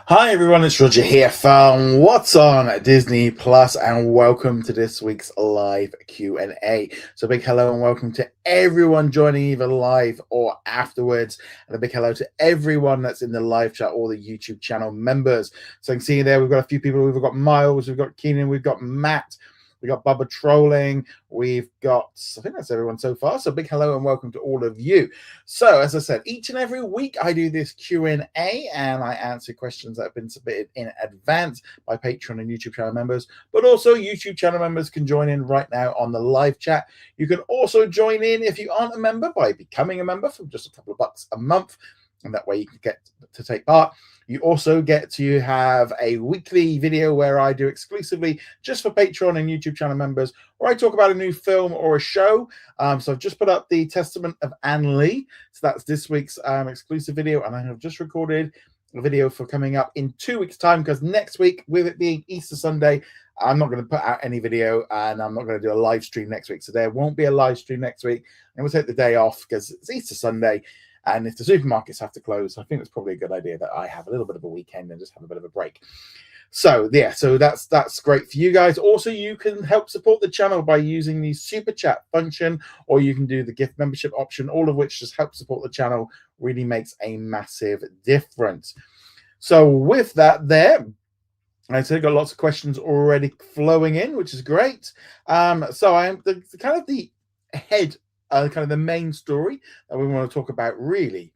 Hi everyone, it's Roger here from What's on Disney Plus, and welcome to this week's live Q&A. So big hello and welcome to everyone joining either live or afterwards, and a big hello to everyone that's in the live chat, all the YouTube channel members. So I can see there we've got a few people. We've got Miles, we've got Keenan, we've got Matt, we've got Bubba trolling, we've got, I think that's everyone so far. So big hello and welcome to all of you. So as I said, each and every week I do this Q&A and I answer questions that have been submitted in advance by Patreon and YouTube channel members, but also YouTube channel members can join in right now on the live chat. You can also join in if you aren't a member by becoming a member for just a couple of bucks a month, and that way you can get to take part. You also get to have a weekly video where I do exclusively just for Patreon and YouTube channel members, where I talk about a new film or a show. So I've just put up the Testament of Anne Lee. So that's this week's exclusive video. And I have just recorded a video for coming up in 2 weeks' time, because next week, with it being Easter Sunday, I'm not going to put out any video and I'm not going to do a live stream next week. So there won't be a live stream next week. And we'll take the day off because it's Easter Sunday. And if the supermarkets have to close, I think it's probably a good idea that I have a little bit of a weekend and just have a bit of a break. So yeah, so that's great for you guys. Also, you can help support the channel by using the super chat function, or you can do the gift membership option, all of which just help support the channel. Really makes a massive difference. So with that there, I said got lots of questions already flowing in, which is great. So I am the kind of the head, kind of the main story that we want to talk about really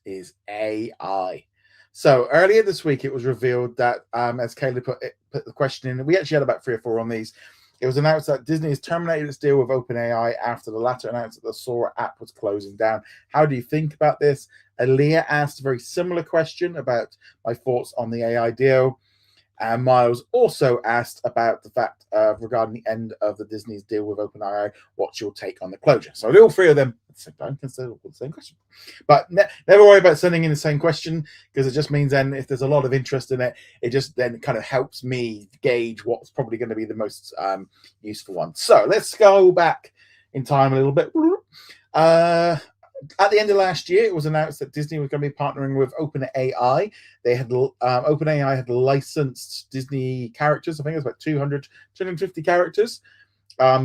is AI. So earlier this week, it was revealed that, as Kayla put the question in, we actually had about 3 or 4 on these. It was announced that Disney has terminated its deal with OpenAI after the latter announced that the Sora app was closing down. How do you think about this? Aaliyah asked a very similar question about my thoughts on the AI deal. And Miles also asked about the fact regarding the end of the Disney's deal with OpenAI, what's your take on the closure? So all 3 of them at the same time can still the same question. But never worry about sending in the same question, because it just means then if there's a lot of interest in it, it just then kind of helps me gauge what's probably going to be the most useful one. So let's go back in time a little bit. At the end of last year, it was announced that Disney was going to be partnering with OpenAI. They had OpenAI had licensed Disney characters. I think it was about 250 characters,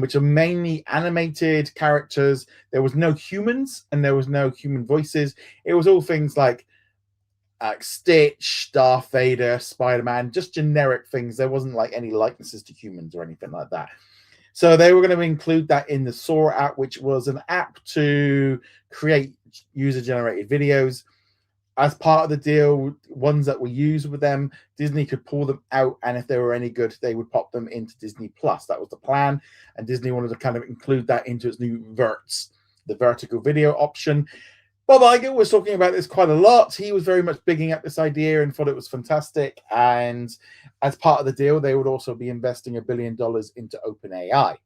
which are mainly animated characters. There was no humans and there was no human voices. It was all things like Stitch, Darth Vader, Spider-Man, just generic things. There wasn't like any likenesses to humans or anything like that. So they were going to include that in the Sora app, which was an app to create user-generated videos. As part of the deal, ones that were used with them, Disney could pull them out, and if they were any good, they would pop them into Disney Plus. That was the plan, and Disney wanted to kind of include that into its new VERTs, the vertical video option. Bob Iger was talking about this quite a lot. He was very much bigging up this idea and thought it was fantastic. And as part of the deal, they would also be investing $1 billion into OpenAI.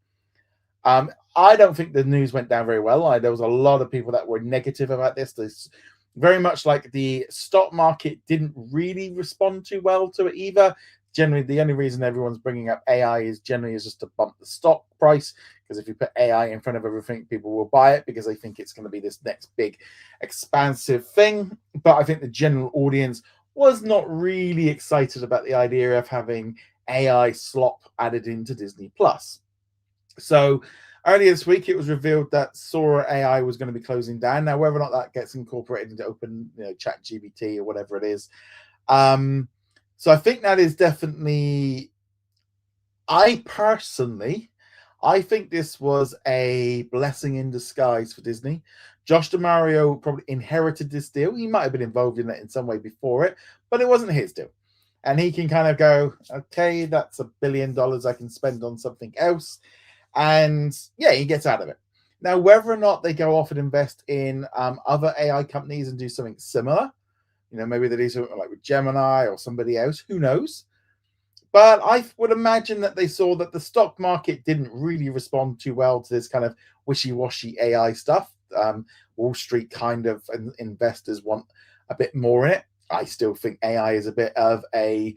I don't think the news went down very well. There was a lot of people that were negative about this. This very much like the stock market didn't really respond too well to it either. Generally, the only reason everyone's bringing up AI is generally just to bump the stock price, because if you put AI in front of everything, people will buy it because they think it's going to be this next big expansive thing. But I think the general audience was not really excited about the idea of having AI slop added into Disney Plus. So earlier this week, it was revealed that Sora AI was going to be closing down. Now, whether or not that gets incorporated into Open, Chat GPT or whatever it is, so I think that is definitely, I think this was a blessing in disguise for Disney. Josh DeMario probably inherited this deal. He might have been involved in it in some way before it, but it wasn't his deal. And he can kind of go, okay, that's $1 billion I can spend on something else. And yeah, he gets out of it. Now, whether or not they go off and invest in other AI companies and do something similar, maybe they do something like with Gemini or somebody else, who knows? But I would imagine that they saw that the stock market didn't really respond too well to this kind of wishy-washy AI stuff. Wall Street kind of investors want a bit more in it. I still think AI is a bit of a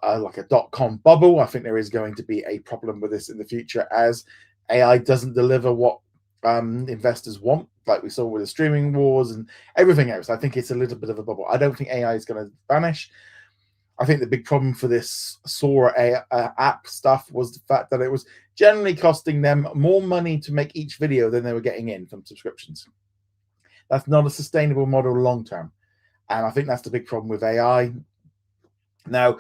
like a dot-com bubble. I think there is going to be a problem with this in the future as AI doesn't deliver what investors want, like we saw with the streaming wars and everything else. I think it's a little bit of a bubble. I don't think AI is going to vanish. I think the big problem for this Sora app stuff was the fact that it was generally costing them more money to make each video than they were getting in from subscriptions. That's not a sustainable model long term. And I think that's the big problem with AI. Now,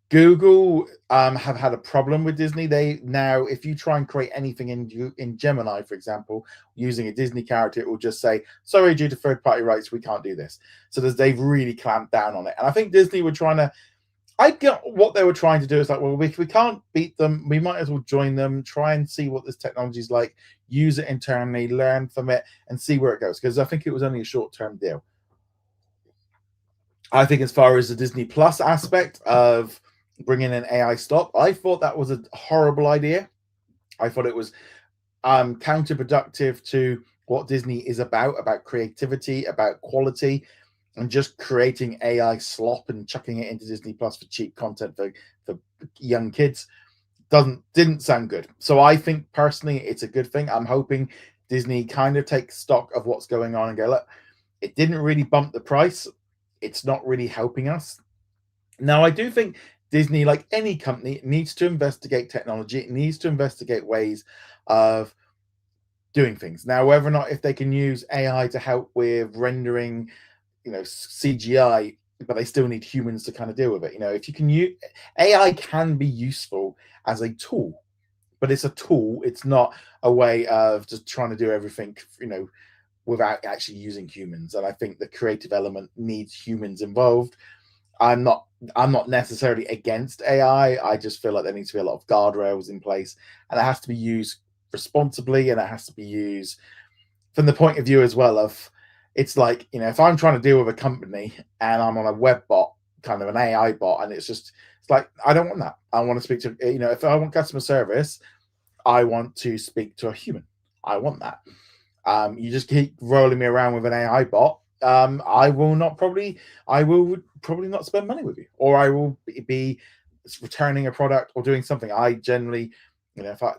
Google have had a problem with Disney. They now, if you try and create anything in Gemini, for example, using a Disney character, it will just say, "Sorry, due to third-party rights, we can't do this." So they've really clamped down on it. And I think Disney were trying to. I get what they were trying to do. Is like, well, we can't beat them. We might as well join them, try and see what this technology is like, use it internally, learn from it, and see where it goes. Because I think it was only a short-term deal. I think as far as the Disney Plus aspect of bringing in AI stock, I thought that was a horrible idea. I thought it was counterproductive to what Disney is about creativity, about quality, and just creating AI slop and chucking it into Disney Plus for cheap content for young kids didn't sound good. So I think personally it's a good thing. I'm hoping Disney kind of takes stock of what's going on and go, look, it didn't really bump the price. It's not really helping us. Now, I do think Disney, like any company, needs to investigate technology. It needs to investigate ways of doing things. Now, whether or not if they can use AI to help with rendering, CGI, but they still need humans to kind of deal with it. If you can use AI, can be useful as a tool, but it's a tool. It's not a way of just trying to do everything, without actually using humans. And I think the creative element needs humans involved. I'm not necessarily against AI. I just feel like there needs to be a lot of guardrails in place, and it has to be used responsibly, and it has to be used from the point of view as well of, it's like, if I'm trying to deal with a company and I'm on a web bot, kind of an AI bot, and it's like, I don't want that. I want to speak to, if I want customer service, I want to speak to a human. I want that. You just keep rolling me around with an AI bot. I will probably not spend money with you, or I will be returning a product or doing something. I generally,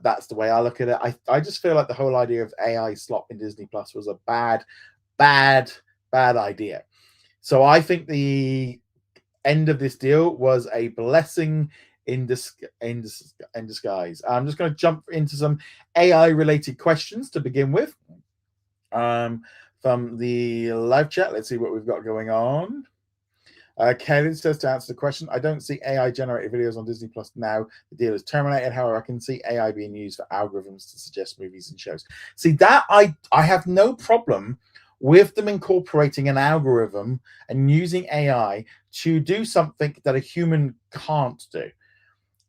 that's the way I look at it. I just feel like the whole idea of AI slop in Disney Plus was a bad idea. So I think the end of this deal was a blessing in disguise. I'm just going to jump into some AI related questions to begin with. From the live chat, let's see what we've got going on. Kevin says, to answer the question, I don't see AI generated videos on Disney Plus now. The deal is terminated. However, I can see AI being used for algorithms to suggest movies and shows. See, that I have no problem with them incorporating an algorithm and using AI to do something that a human can't do.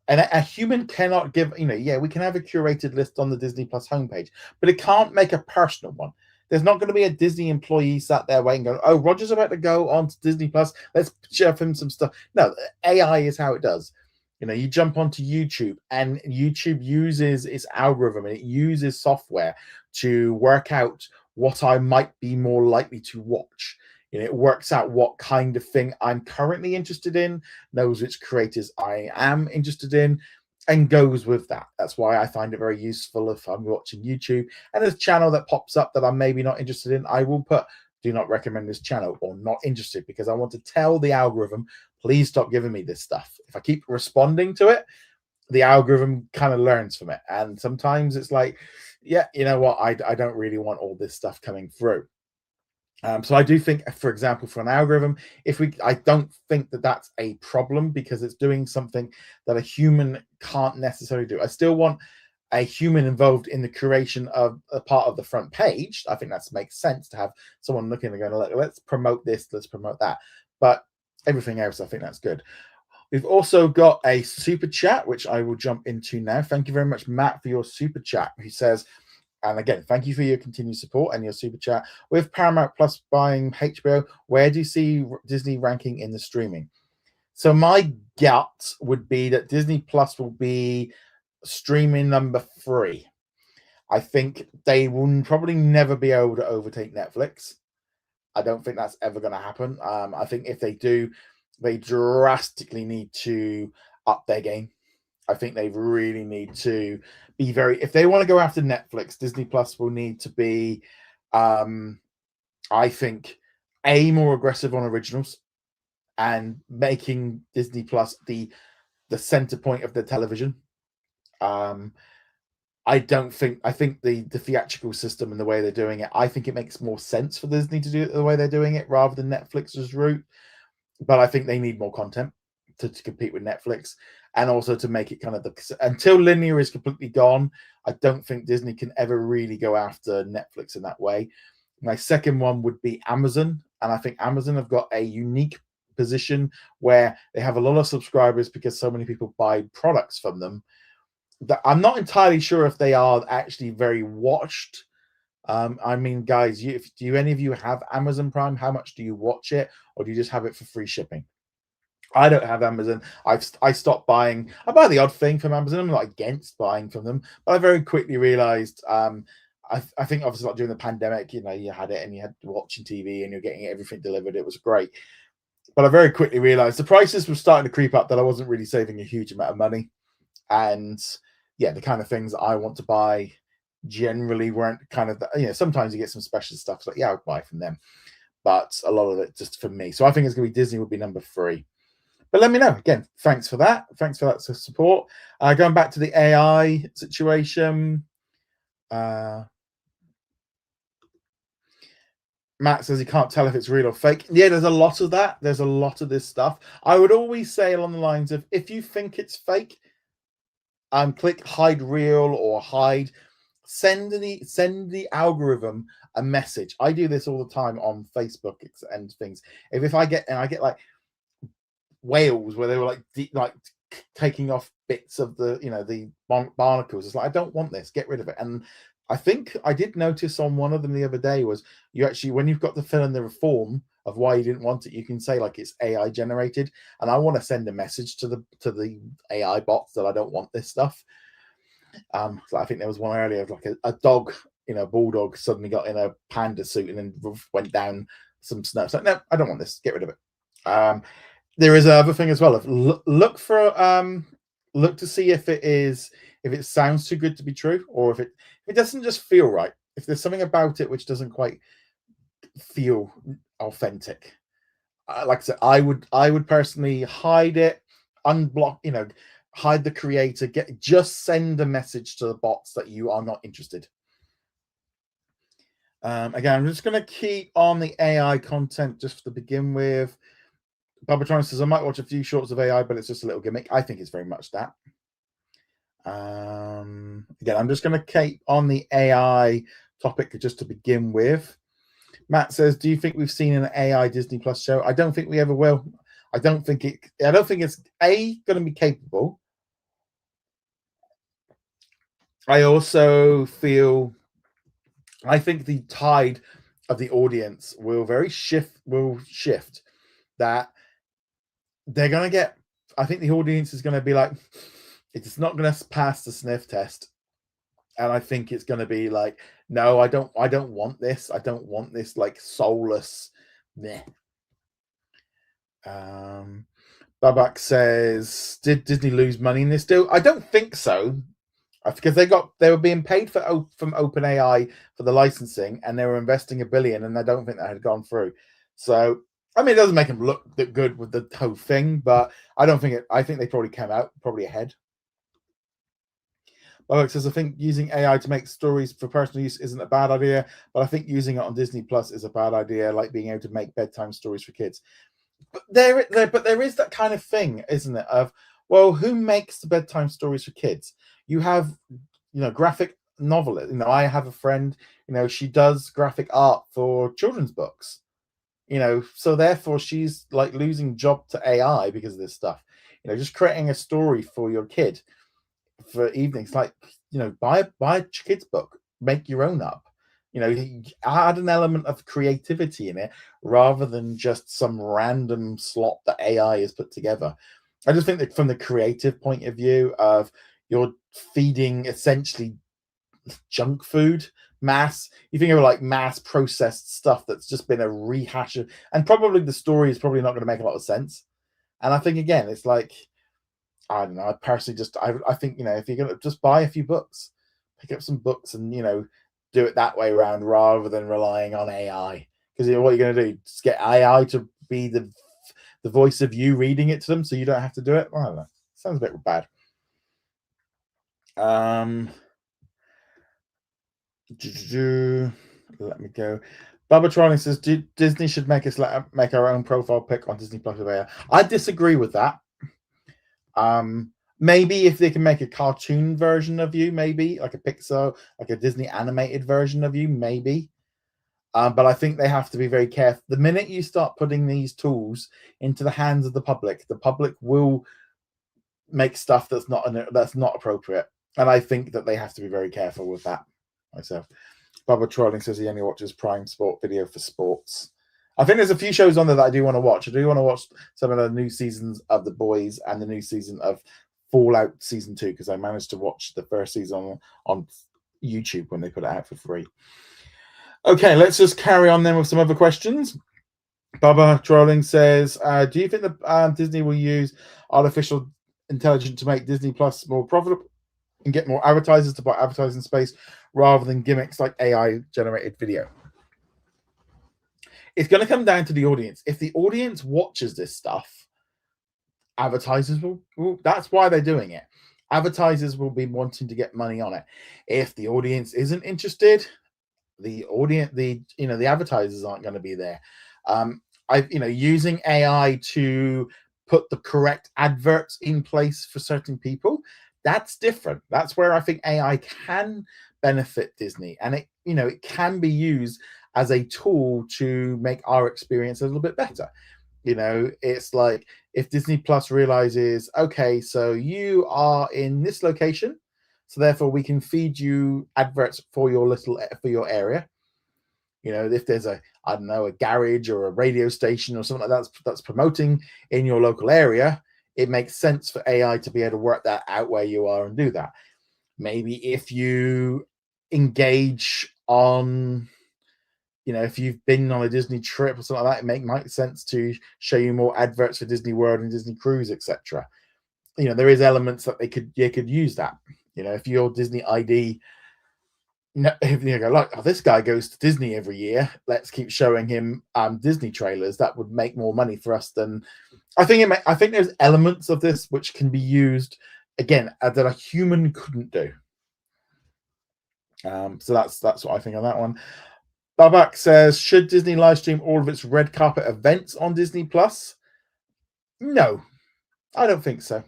And a human cannot give, we can have a curated list on the Disney Plus homepage, but it can't make a personal one. There's not going to be a Disney employee sat there waiting, going, "Oh, Roger's about to go on to Disney Plus. Let's shove him some stuff." No, AI is how it does. You jump onto YouTube, and YouTube uses its algorithm and it uses software to work out what I might be more likely to watch. It works out what kind of thing I'm currently interested in, knows which creators I am interested in, and goes with that. That's why I find it very useful if I'm watching YouTube and there's a channel that pops up that I'm maybe not interested in. I will put, do not recommend this channel or not interested, because I want to tell the algorithm, please stop giving me this stuff. If I keep responding to it, the algorithm kind of learns from it. And sometimes it's like, yeah, you know what? I don't really want all this stuff coming through. So I do think, for example, for an algorithm, I don't think that that's a problem, because it's doing something that a human can't necessarily do. I still want a human involved in the creation of a part of the front page. I think that makes sense to have someone looking and going, let's promote this, let's promote that. But everything else, I think that's good. We've also got a super chat, which I will jump into now. Thank you very much, Matt, for your super chat. He says, and again, thank you for your continued support and your super chat. With Paramount Plus buying HBO, where do you see Disney ranking in the streaming? So my gut would be that Disney Plus will be streaming number 3. I think they will probably never be able to overtake Netflix. I don't think that's ever going to happen. I think if they do, they drastically need to up their game. I think they really need to be if they want to go after Netflix, Disney Plus will need to be, I think, more aggressive on originals. and making Disney Plus the center point of the television. I think the theatrical system and the way they're doing it, I think it makes more sense for Disney to do it the way they're doing it rather than Netflix's route. But I think they need more content to compete with Netflix, and also to make it kind of until linear is completely gone, I don't think Disney can ever really go after Netflix in that way. My second one would be Amazon, and I think Amazon have got a unique position where they have a lot of subscribers because so many people buy products from them. That I'm not entirely sure if they are actually very watched. I mean, guys, do any of you have Amazon Prime? How much do you watch it, or do you just have it for free shipping? I don't have Amazon. I stopped buying. I buy the odd thing from Amazon. I'm not against buying from them, but I very quickly realized. I think obviously like during the pandemic, you had it and you had watching TV and you're getting everything delivered. It was great, but I very quickly realized the prices were starting to creep up. That I wasn't really saving a huge amount of money, and yeah, the kind of things that I want to buy generally weren't kind of sometimes you get some special stuff. So like, yeah, I'll buy from them, but a lot of it just for me. So I think it's going to be Disney would be number 3. But let me know. Again, thanks for that. Thanks for that support. Going back to the AI situation. Matt says he can't tell if it's real or fake. Yeah, there's a lot of that. There's a lot of this stuff. I would always say along the lines of, if you think it's fake, click hide real or hide. Send the algorithm a message. I do this all the time on Facebook and things. If I get like whales where they were like taking off bits of the barnacles, it's like, I don't want this, get rid of it. And I think I did notice on one of them the other day was, you actually, when you've got to fill in the form of why you didn't want it, you can say like it's AI generated, and I want to send a message to the AI bots that I don't want this stuff. So I think there was one earlier of like a dog, a bulldog suddenly got in a panda suit and then went down some snow. So no, I don't want this, get rid of it. There is another thing as well of look to see if it sounds too good to be true, or if it doesn't just feel right, if there's something about it which doesn't quite feel authentic. Like I said, I would personally hide it, unblock, hide the creator, just send a message to the bots that you are not interested. Again, I'm just going to keep on the AI content just to begin with. Babatron says, I might watch a few shorts of AI, but it's just a little gimmick. I think it's very much that. Again, I'm just going to keep on the AI topic just to begin with. Matt says, do you think we've seen an AI Disney Plus show? I don't think we ever will. I don't think it's going to be capable. I also feel, I think the tide of the audience will shift that they're going to get, I think the audience is going to be like, it's not going to pass the sniff test. And I think it's going to be like, no, I don't want this. I don't want this like soulless meh. Babak says, did Disney lose money in this deal? I don't think so, because they were being paid from OpenAI for the licensing, and they were investing $1 billion, and I don't think that had gone through. So I mean, it doesn't make them look that good with the whole thing, but I don't think I think they probably came out ahead. Babak says, I think using AI to make stories for personal use isn't a bad idea, but I think using it on Disney Plus is a bad idea, like being able to make bedtime stories for kids. But there is that kind of thing, isn't it? Of, well, who makes the bedtime stories for kids? You have, graphic novelists. I have a friend, she does graphic art for children's books. So therefore she's like losing job to AI because of this stuff. Just creating a story for your kid for evenings, like, buy a kid's book, make your own up. Add an element of creativity in it rather than just some random slot that AI has put together. I just think that from the creative point of view of, you're feeding essentially junk food, you think of like mass processed stuff that's just been a rehash of, and probably the story is probably not going to make a lot of sense. And I think, again, it's like, I don't know, I personally I think, if you're going to just buy a few books, pick up some books and, do it that way around rather than relying on AI. Because what you're going to do, just get AI to be the the voice of you reading it to them, so you don't have to do it. I don't know. Sounds a bit bad. Let me go. Bubba Trolling says Disney should make us make our own profile pic on Disney Plus with AI. I disagree with that. Maybe if they can make a cartoon version of you, maybe like a Pixar, like a Disney animated version of you, maybe. But I think they have to be very careful. The minute you start putting these tools into the hands of the public will make stuff that's not appropriate. And I think that they have to be very careful with that myself. Bubba Trolling says he only watches Prime Sport Video for sports. I think there's a few shows on there that I do want to watch. I do want to watch some of the new seasons of The Boys and the new season of Fallout Season 2, because I managed to watch the first season on YouTube when they put it out for free. Okay, let's just carry on then with some other questions. Bubba Trolling says, do you think that Disney will use artificial intelligence to make Disney Plus more profitable and get more advertisers to buy advertising space rather than gimmicks like AI generated video? It's going to come down to the audience. If the audience watches this stuff, advertisers will that's why they're doing it. Advertisers will be wanting to get money on it. If the audience isn't interested, the advertisers aren't going to be there. Using AI to put the correct adverts in place for certain people, that's different. That's where I think AI can benefit Disney, and it can be used as a tool to make our experience a little bit better. It's like if Disney Plus realizes, okay, so you are in this location, so therefore we can feed you adverts for your area. If there's a garage or a radio station or something like that's promoting in your local area, it makes sense for AI to be able to work that out where you are and do that. Maybe if you engage on, if you've been on a Disney trip or something like that, it makes sense to show you more adverts for Disney World and Disney Cruise, etc. There is elements that they could use that. If your Disney ID, if you go like, this guy goes to Disney every year, let's keep showing him Disney trailers. That would make more money for us than I think. I think there's elements of this which can be used again that a human couldn't do. So that's what I think on that one. Babak says, should Disney live stream all of its red carpet events on Disney Plus? No, I don't think so.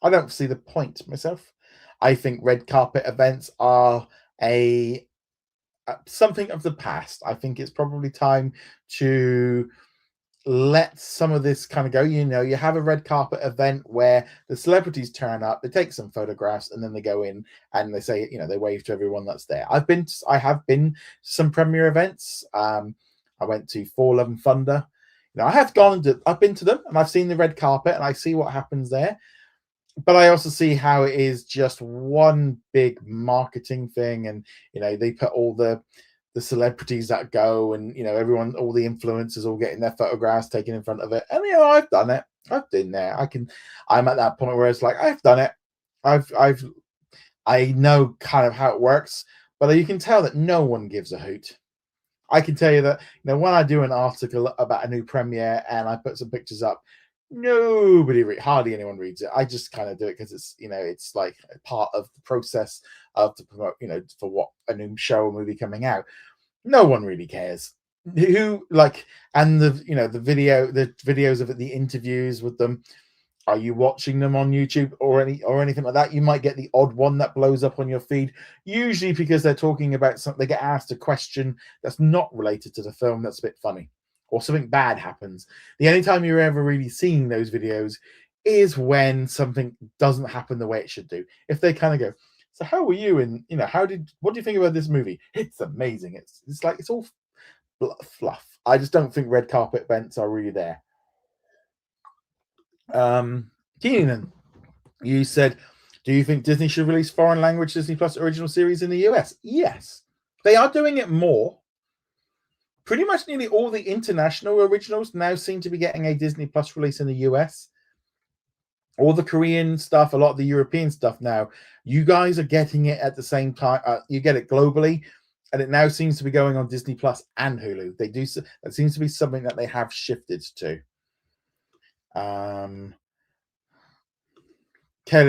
I don't see the point myself. I think red carpet events are something of the past. I think it's probably time to let some of this kind of go. You have a red carpet event where the celebrities turn up, they take some photographs, and then they go in and they say, they wave to everyone that's there. I have been to some premiere events. I went to Thor: Love and Thunder. I've been to them and I've seen the red carpet and I see what happens there. But I also see how it is just one big marketing thing, and they put all the celebrities that go, and everyone, all the influencers, all getting their photographs taken in front of it. And I've done it. I've been there. I'm at that point where it's like I've done it. I know kind of how it works, but you can tell that no one gives a hoot. I can tell you that when I do an article about a new premiere and I put some pictures up, hardly anyone reads it. I just kind of do it because it's like a part of the process of to promote, for what a new show or movie coming out. No one really cares. And the videos of it, the interviews with them. Are you watching them on YouTube or anything like that? You might get the odd one that blows up on your feed, usually because they're talking about something. They get asked a question that's not related to the film that's a bit funny, or something bad happens. The only time you're ever really seeing those videos is when something doesn't happen the way it should do. If they kind of go, so how were you? And what do you think about this movie? It's amazing. It's like, it's all fluff. I just don't think red carpet events are really there. Keenan, you said, do you think Disney should release foreign language Disney Plus original series in the US? Yes. They are doing it more. Pretty much nearly all the international originals now seem to be getting a Disney Plus release in the US. All the Korean stuff, a lot of the European stuff now, you guys are getting it at the same time. You get it globally, and it now seems to be going on Disney Plus and Hulu. That seems to be something that they have shifted to. Kelly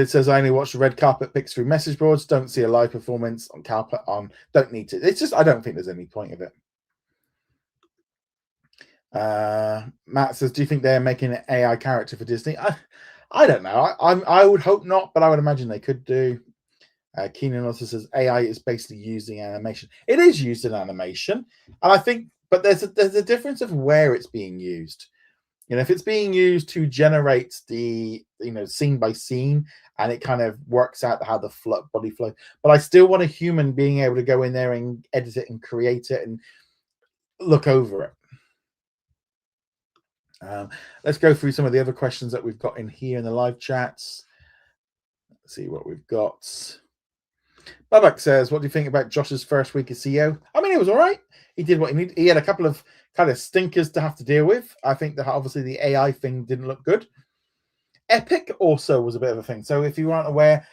says, I only watch the red carpet pics through message boards. Don't see a live performance on carpet on. Don't need to. It's just, I don't think there's any point of it. Matt says, do you think they're making an AI character for Disney? I don't know. I would hope not, but I would imagine they could do. Keenan also says AI is basically used in animation. It is used in animation, and I think, but there's a difference of where it's being used. If it's being used to generate the scene by scene, and it kind of works out how the body flow, but I still want a human being able to go in there and edit it and create it and look over it. Let's go through some of the other questions that we've got in here in the live chats. Let's see what we've got. Babak says, what do you think about Josh's first week as CEO? I mean, it was all right. He did what he needed. He had a couple of kind of stinkers to have to deal with. I think that obviously the AI thing didn't look good. Epic also was a bit of a thing. So if you aren't aware,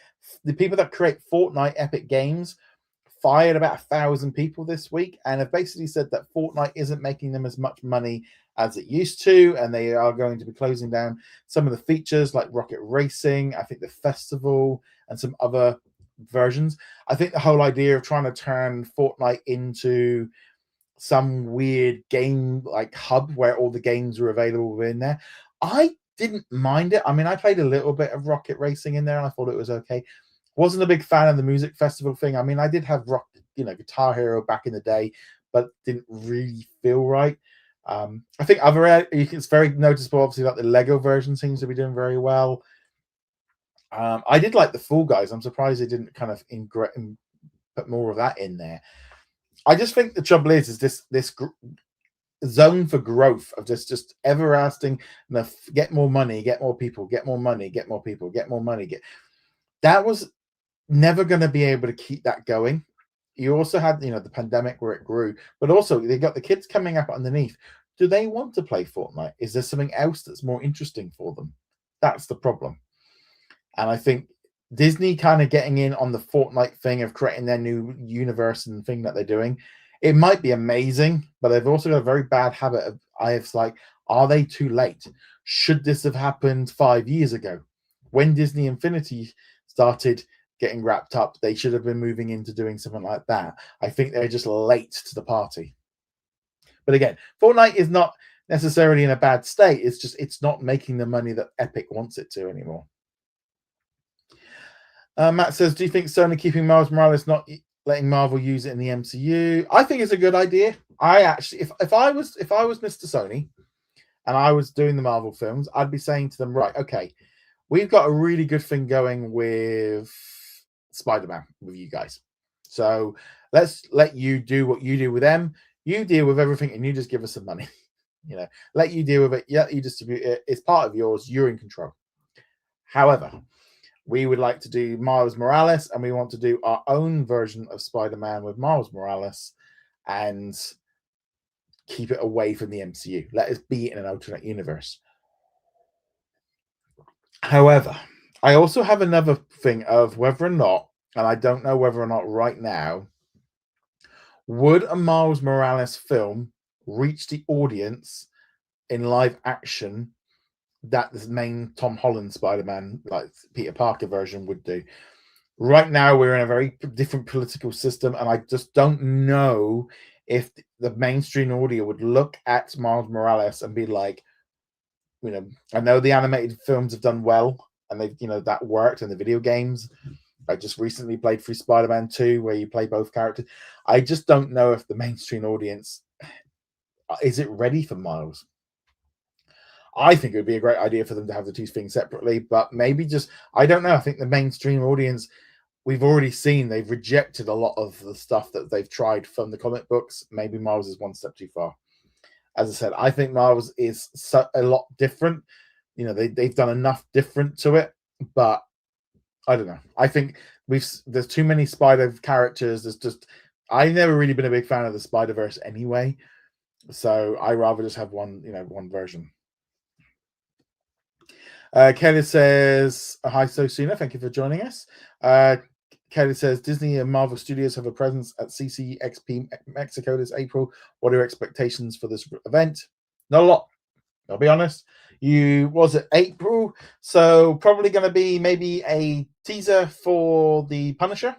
the people that create Fortnite Epic Games fired about 1,000 people this week and have basically said that Fortnite isn't making them as much money as it used to, and they are going to be closing down some of the features like rocket racing, I think the festival, and some other versions. I think the whole idea of trying to turn Fortnite into some weird game like hub where all the games are available within there, I didn't mind it. I mean, I played a little bit of rocket racing in there and I thought it was okay. Wasn't a big fan of the music festival thing. I mean, I did have Guitar Hero back in the day, but didn't really feel right. I think it's very noticeable, obviously, like the Lego version seems to be doing very well. I did like the Fall Guys. I'm surprised they didn't kind of put more of that in there. I just think the trouble is this zone for growth of just everlasting, get more money, get more people, get more money, get more people, get more money. That was never going to be able to keep that going. You also had, the pandemic where it grew, but also they got the kids coming up underneath. Do they want to play Fortnite? Is there something else that's more interesting for them? That's the problem. And I think Disney kind of getting in on the Fortnite thing of creating their new universe and thing that they're doing, it might be amazing, but they've also got a very bad habit of, are they too late? Should this have happened 5 years ago? When Disney Infinity started getting wrapped up, they should have been moving into doing something like that. I think they're just late to the party. But again, Fortnite is not necessarily in a bad state. It's just, it's not making the money that Epic wants it to anymore. Matt says, do you think Sony keeping Miles Morales, not letting Marvel use it in the MCU? I think it's a good idea. I actually, if I was Mr. Sony and I was doing the Marvel films, I'd be saying to them, right, okay, we've got a really good thing going with Spider-Man with you guys. So let's let you do what you do with them. You deal with everything and you just give us some money. Let you deal with it. Yeah, you distribute it. It's part of yours. You're in control. However, we would like to do Miles Morales and we want to do our own version of Spider-Man with Miles Morales and keep it away from the MCU. Let us be in an alternate universe. However, I also have another thing of whether or not, and I don't know whether or not right now, would a Miles Morales film reach the audience in live action that the main Tom Holland Spider-Man, like Peter Parker version, would do? Right now, we're in a very different political system, and I just don't know if the mainstream audience would look at Miles Morales and be like, I know the animated films have done well, and they've, that worked, and the video games. I just recently played through Spider-Man 2, where you play both characters. I just don't know if the mainstream audience is it ready for Miles. I think it would be a great idea for them to have the two things separately, but maybe I don't know. I think the mainstream audience, we've already seen they've rejected a lot of the stuff that they've tried from the comic books. Maybe Miles is one step too far. As I said, I think Miles is a lot different. They've done enough different to it, but I don't know. I think there's too many Spider characters. I've never really been a big fan of the Spider-Verse anyway, so I rather just have one version. Kelly says, hi, Sosuna. Thank you for joining us. Kelly says, Disney and Marvel Studios have a presence at CCXP Mexico this April. What are your expectations for this event? Not a lot. I'll be honest. Was it April? So probably going to be maybe a teaser for the Punisher,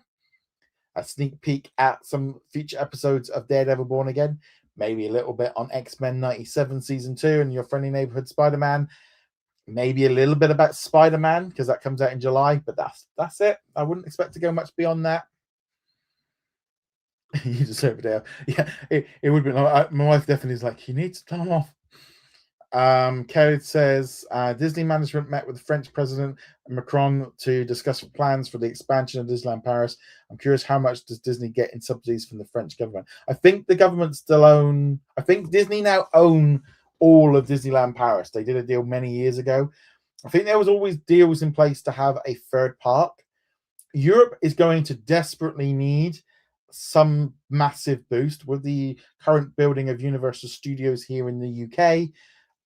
a sneak peek at some future episodes of Daredevil Born Again, maybe a little bit on X-Men 97 season 2 and Your Friendly Neighborhood Spider-Man, maybe a little bit about Spider-Man because that comes out in July, but that's it. I wouldn't expect to go much beyond that. You deserve it. Yeah, it would be. My wife definitely is like, you need to turn them off. Kerry says Disney management met with the French President Macron to discuss plans for the expansion of Disneyland Paris. I'm curious, how much does Disney get in subsidies from the French government? I think the government still own. I think Disney now own all of Disneyland Paris. They did a deal many years ago. I think there was always deals in place to have a third park. Europe is going to desperately need some massive boost with the current building of Universal Studios here in the UK.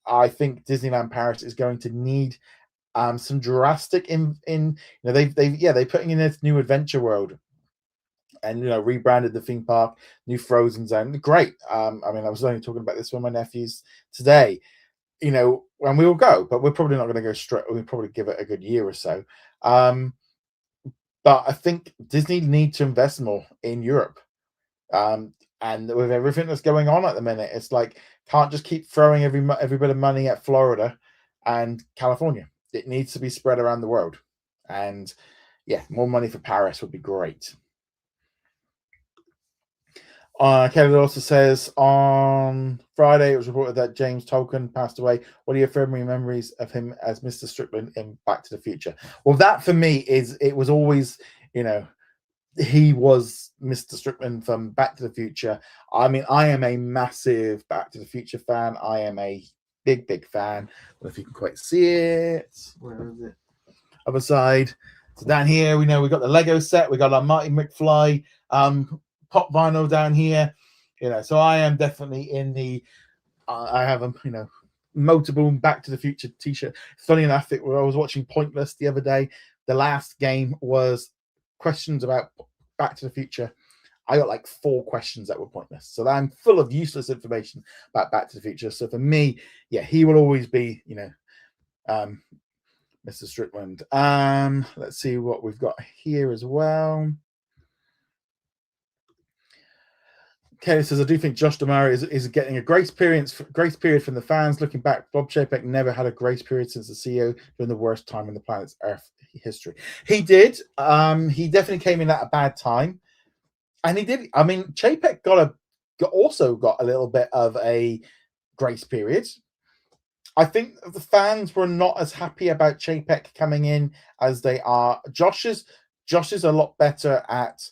I think Disneyland Paris is going to need some drastic they're putting in this new adventure world and rebranded the theme park, new Frozen zone. Great. I was only talking about this with my nephews today. And we will go, but we're probably not going to go straight. We'll probably give it a good year or so. But I think Disney need to invest more in Europe. And with everything that's going on at the minute, it's like, can't just keep throwing every bit of money at Florida and California. It needs to be spread around the world. And yeah, more money for Paris would be great. Kevin also says on Friday it was reported that James Tolkien passed away. What are your family memories of him as Mr. Strickland in Back to the Future? Well, that for me it was always, he was Mr. Strickland from Back to the Future. I mean, I am a massive Back to the Future fan. I am a big fan. I don't know if you can quite see it. Where is it? Other side. So down here, we know we got the Lego set. We got our Marty McFly pop vinyl down here. So I am definitely in the. I have a Motorboom Back to the Future T-shirt. Funny enough, I was watching Pointless the other day. The last game was questions about Back to the Future. I got like 4 questions that were pointless. So I'm full of useless information about Back to the Future. So for me, yeah, he will always be, Mr. Strickland. Let's see what we've got here as well. Kelly says, I do think Josh D'Amaro is getting a grace period from the fans. Looking back, Bob Chapek never had a grace period since the CEO during the worst time in the planet's Earth history. He did. He definitely came in at a bad time. And he did. I mean, Chapek also got a little bit of a grace period. I think the fans were not as happy about Chapek coming in as they are. Josh is a lot better at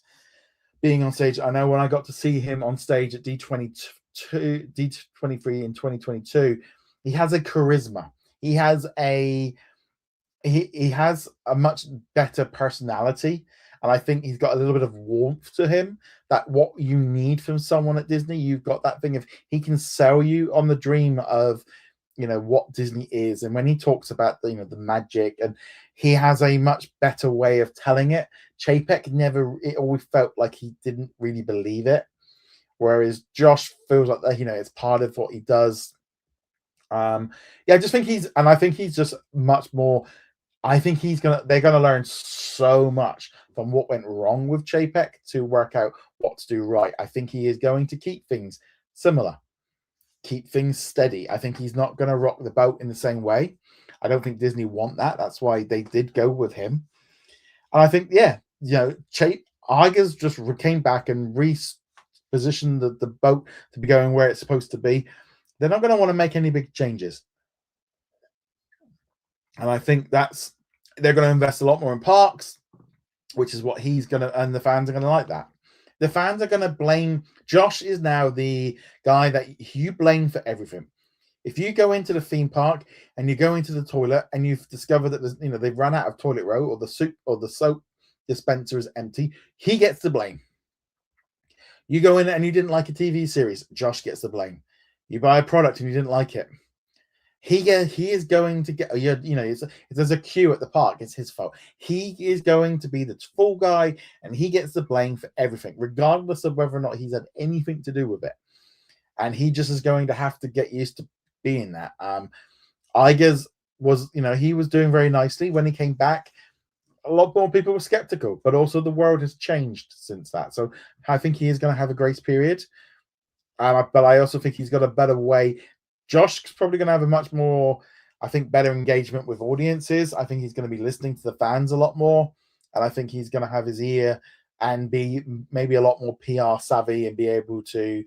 being on stage. I know when I got to see him on stage at D23 in 2022, he has a charisma. He has a much better personality. And I think he's got a little bit of warmth to him, that what you need from someone at Disney. You've got that thing of he can sell you on the dream of, what Disney is. And when he talks about the magic, and he has a much better way of telling it. Chapek it always felt like he didn't really believe it. Whereas Josh feels like that, it's part of what he does. I just think I think he's just much more. I think they're gonna learn so much from what went wrong with Chapek to work out what to do right. I think he is going to keep things similar, keep things steady. I think he's not going to rock the boat in the same way. I don't think Disney want that. That's why they did go with him. And I think, Iger's just came back and repositioned the boat to be going where it's supposed to be. They're not going to want to make any big changes. And I think they're going to invest a lot more in parks, which is what he's going to, and the fans are going to like that. The fans are going to blame. Josh is now the guy that you blame for everything. If you go into the theme park and you go into the toilet and you've discovered that they've run out of toilet roll, or the soup or the soap dispenser is empty, he gets the blame. You go in and you didn't like a TV series, Josh gets the blame. You buy a product and you didn't like it, he is going to get, if there's a queue at the park, it's his fault. He is going to be the full guy, and he gets the blame for everything, regardless of whether or not he's had anything to do with it. And he just is going to have to get used to being that. Iger's was, he was doing very nicely when he came back. A lot more people were skeptical, but also the world has changed since that. So I think he is going to have a grace period. But I also think he's got a better way. Josh's probably going to have a much more, I think, better engagement with audiences. I think he's going to be listening to the fans a lot more. And I think he's going to have his ear and be maybe a lot more PR savvy and be able to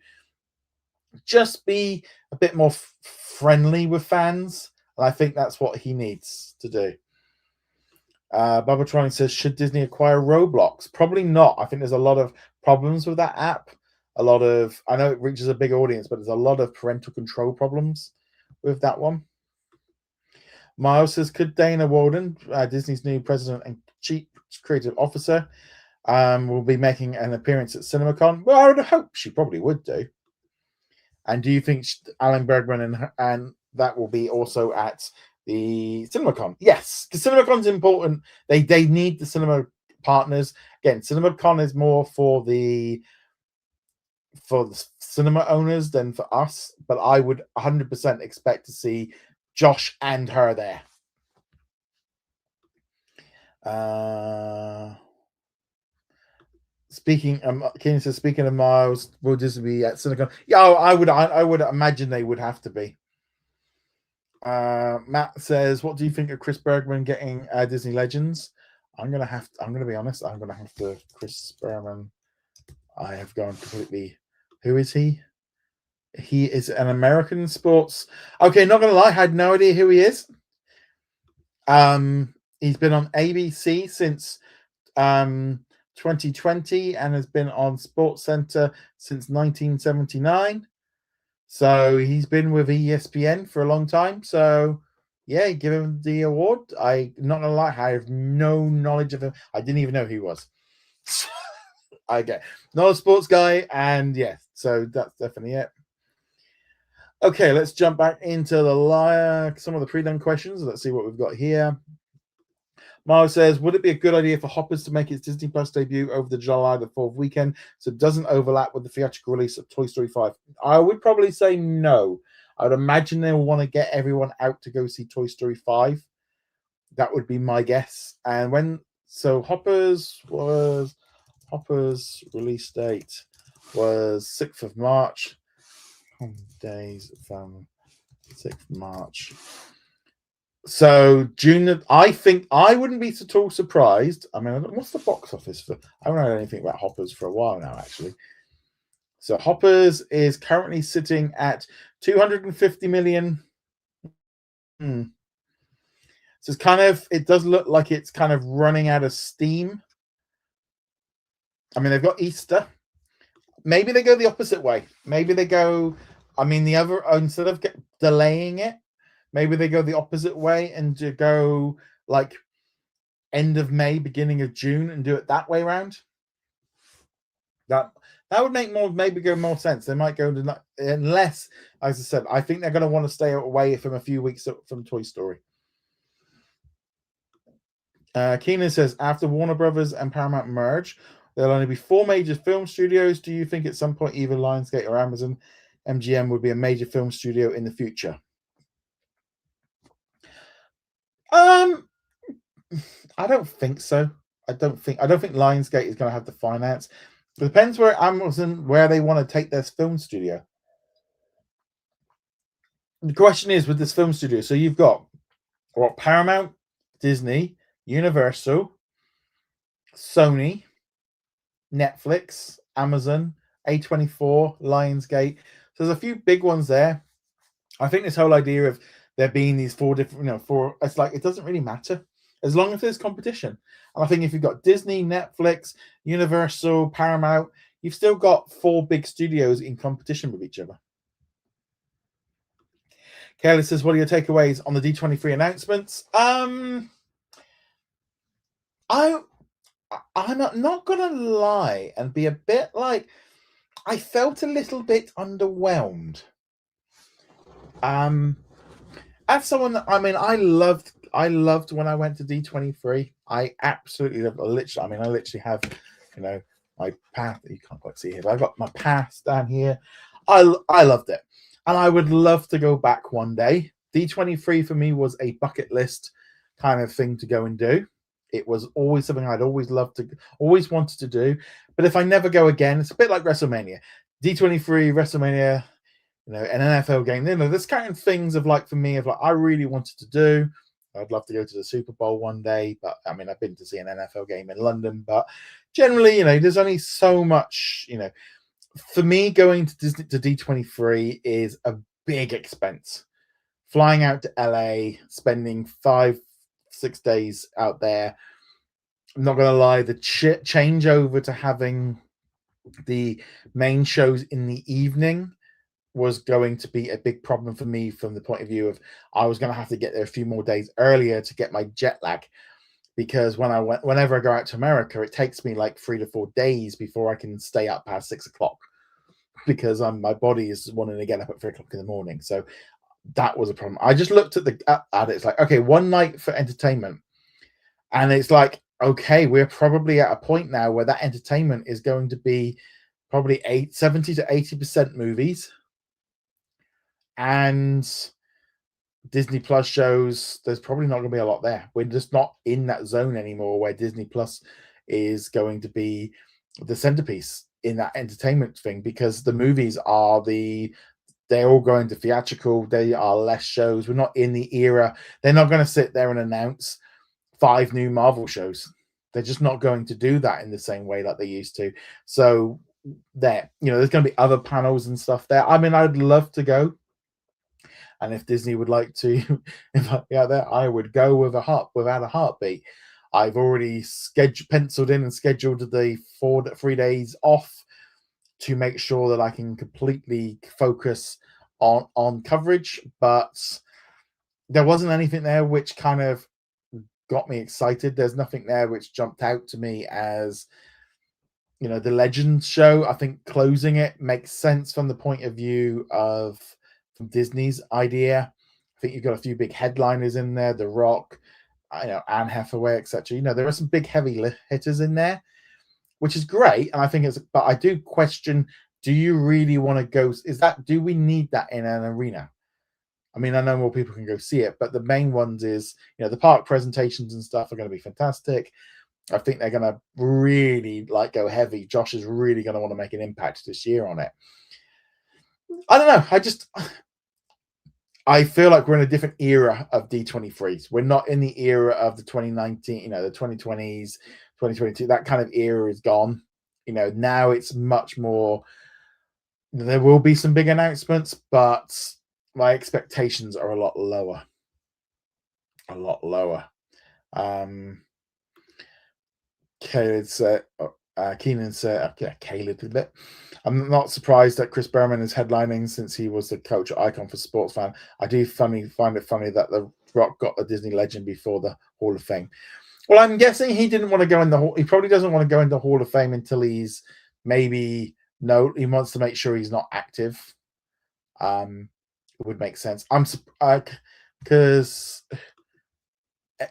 just be a bit more friendly with fans. And I think that's what he needs to do. Bubba Tron says, should Disney acquire Roblox? Probably not. I think there's a lot of problems with that app. I know it reaches a big audience, but there's a lot of parental control problems with that one. Miles says, could Dana Walden, Disney's new president and chief creative officer, will be making an appearance at CinemaCon? Well, I would hope she probably would do. And do you think Alan Bergman and that will be also at the CinemaCon? Yes, because CinemaCon's important. They need the cinema partners. Again, CinemaCon is more for the cinema owners than for us, but I would 100% expect to see Josh and her there. Keenan says, speaking of Miles, will Disney be at CinemaCon? Yeah, I would imagine they would have to be. Matt says, what do you think of Chris Bergman getting Disney Legends? I'm gonna be honest, I'm gonna have to Chris Bergman. I have gone completely. Who is he? He is an American sports. Okay, not gonna lie, I had no idea who he is. He's been on ABC since 2020 and has been on Sports Center since 1979. So he's been with ESPN for a long time. So yeah, give him the award. I'm not gonna lie, I have no knowledge of him. I didn't even know who he was. I get not a sports guy, and yeah, so that's definitely it. Okay, let's jump back into some of the pre-done questions. Let's see what we've got here. Miles says, would it be a good idea for Hoppers to make its Disney Plus debut over the July the 4th weekend so it doesn't overlap with the theatrical release of Toy Story 5? I would probably say no. I would imagine they will want to get everyone out to go see Toy Story 5. That would be my guess. And Hoppers release date was 6th of March. Days from 6th March. So June, I think I wouldn't be at all surprised. I mean, what's the box office for? I haven't heard anything about Hoppers for a while now, actually. So Hoppers is currently sitting at 250 million. So it does look like it's kind of running out of steam. I mean, they've got Easter. Maybe they go the opposite way. Maybe they go, instead of delaying it, maybe they go the opposite way and to go like end of May, beginning of June, and do it that way around. That would make more sense. They might go to, unless, as I said, I think they're going to want to stay away from a few weeks from Toy Story. Keenan says, after Warner Brothers and Paramount merge, there'll only be 4 major film studios. Do you think at some point either Lionsgate or Amazon MGM would be a major film studio in the future? I don't think so. I don't think Lionsgate is going to have the finance. It depends where they want to take their film studio. The question is with this film studio. So you've got Paramount, Disney, Universal, Sony, Netflix, Amazon, A24, Lionsgate. So there's a few big ones there. I think this whole idea of there being these 4 different, it's like it doesn't really matter as long as there's competition. And I think if you've got Disney, Netflix, Universal, Paramount, you've still got 4 big studios in competition with each other. Kayla says, what are your takeaways on the D23 announcements? I'm not gonna lie and be a bit like, I felt a little bit underwhelmed. As someone that, I loved when I went to D23. I absolutely loved it. I literally have, my path. You can't quite see here, but I've got my pass down here. I loved it. and I would love to go back one day. D23 for me was a bucket list kind of thing to go and do. It was always something I'd always loved to, always wanted to do. But if I never go again, it's a bit like WrestleMania. D23, WrestleMania, an NFL game. There's kind of things of like for me of like I really wanted to do. I'd love to go to the Super Bowl one day, but I mean I've been to see an NFL game in London, but generally, there's only so much, for me, going to Disney to D23 is a big expense. Flying out to LA, spending 5-6 days out there. I'm not gonna lie, the changeover to having the main shows in the evening was going to be a big problem for me from the point of view of I was going to have to get there a few more days earlier to get my jet lag, because whenever I go out to America, it takes me like 3 to 4 days before I can stay up past 6 o'clock, because my body is wanting to get up at 3 o'clock in the morning. So that was a problem. I just looked at at it. It's like, okay, one night for entertainment, and it's like, okay, we're probably at a point now where that entertainment is going to be probably 70 to 80% movies and Disney Plus shows. There's probably not going to be a lot there. We're just not in that zone anymore where Disney Plus is going to be the centerpiece in that entertainment thing, because the movies they're all going to theatrical. They are less shows. We're not in the era. They're not going to sit there and announce 5 new Marvel shows. They're just not going to do that in the same way like they used to. So there's going to be other panels and stuff there. I mean, I'd love to go. And if Disney would like to invite me out there, I would go without a heartbeat. I've already penciled in and scheduled the 3 days off to make sure that I can completely focus on coverage. But there wasn't anything there which kind of got me excited. There's nothing there which jumped out to me as the Legends show. I think closing it makes sense from the point of view of from Disney's idea. I think you've got a few big headliners in there, The Rock, Anne Hathaway, etc. There are some big heavy hitters in there, which is great. And I think but I do question, do you really want to go? Do we need that in an arena? I mean, I know more people can go see it, but the main ones is, the park presentations and stuff are going to be fantastic. I think they're going to really go heavy. Josh is really going to want to make an impact this year on it. I don't know. I feel like we're in a different era of D23s. We're not in the era of the 2019, the 2020s, 2022. That kind of era is gone. Now it's much more. There will be some big announcements, but my expectations are a lot lower. A lot lower. Caleb said, Keenan said, yeah, Caleb a bit. I'm not surprised that Chris Berman is headlining, since he was the coach at Icon for Sports Fan. I do find it funny that The Rock got the Disney Legend before the Hall of Fame. Well, I'm guessing he didn't want to go in the Hall. He probably doesn't want to go into Hall of Fame until he's he wants to make sure he's not active. It would make sense. I'm because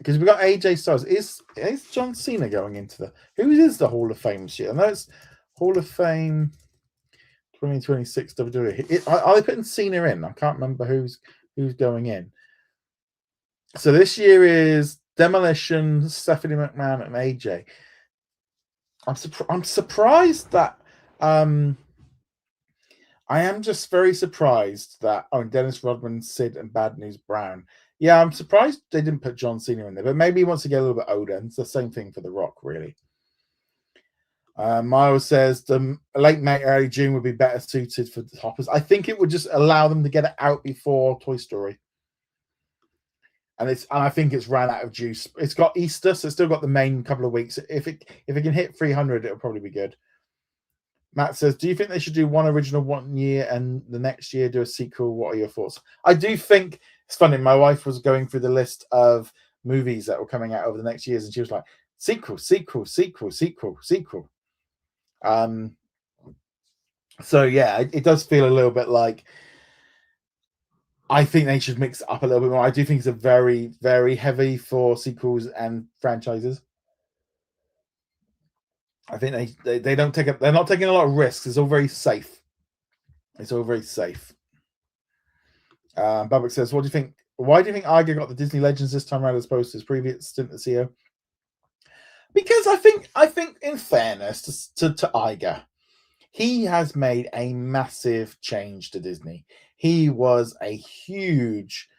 we got AJ Styles. Is John Cena going into who is the Hall of Fame shit? I know it's Hall of Fame 2026 WWE. Are they putting Cena in? I can't remember who's going in. So this year is Demolition, Stephanie McMahon, and AJ. I'm surprised that I am just very surprised that Dennis Rodman, Sid, and Bad News Brown. Yeah, I'm surprised they didn't put John Cena in there, but maybe he wants to get a little bit older. And it's the same thing for The Rock, really. Miles says the late May, early June would be better suited for the Hoppers. I think it would just allow them to get it out before Toy Story. And I think it's ran out of juice. It's got Easter, so it's still got the main couple of weeks. If it can hit 300, it'll probably be good. Matt says, do you think they should do one original 1 year and the next year do a sequel? What are your thoughts? I do think it's funny. My wife was going through the list of movies that were coming out over the next years, and she was like, sequel, sequel, sequel, sequel, sequel. So yeah, it does feel a little bit like I think they should mix it up a little bit more. I do think it's a very, very heavy for sequels and franchises. I think they don't they're not taking a lot of risks. It's all very safe. It's all very safe. Babbitt says, "What do you think? Why do you think Iger got the Disney Legends this time around as opposed to his previous stint as CEO?" Because I think, in fairness to Iger, he has made a massive change to Disney. He was a huge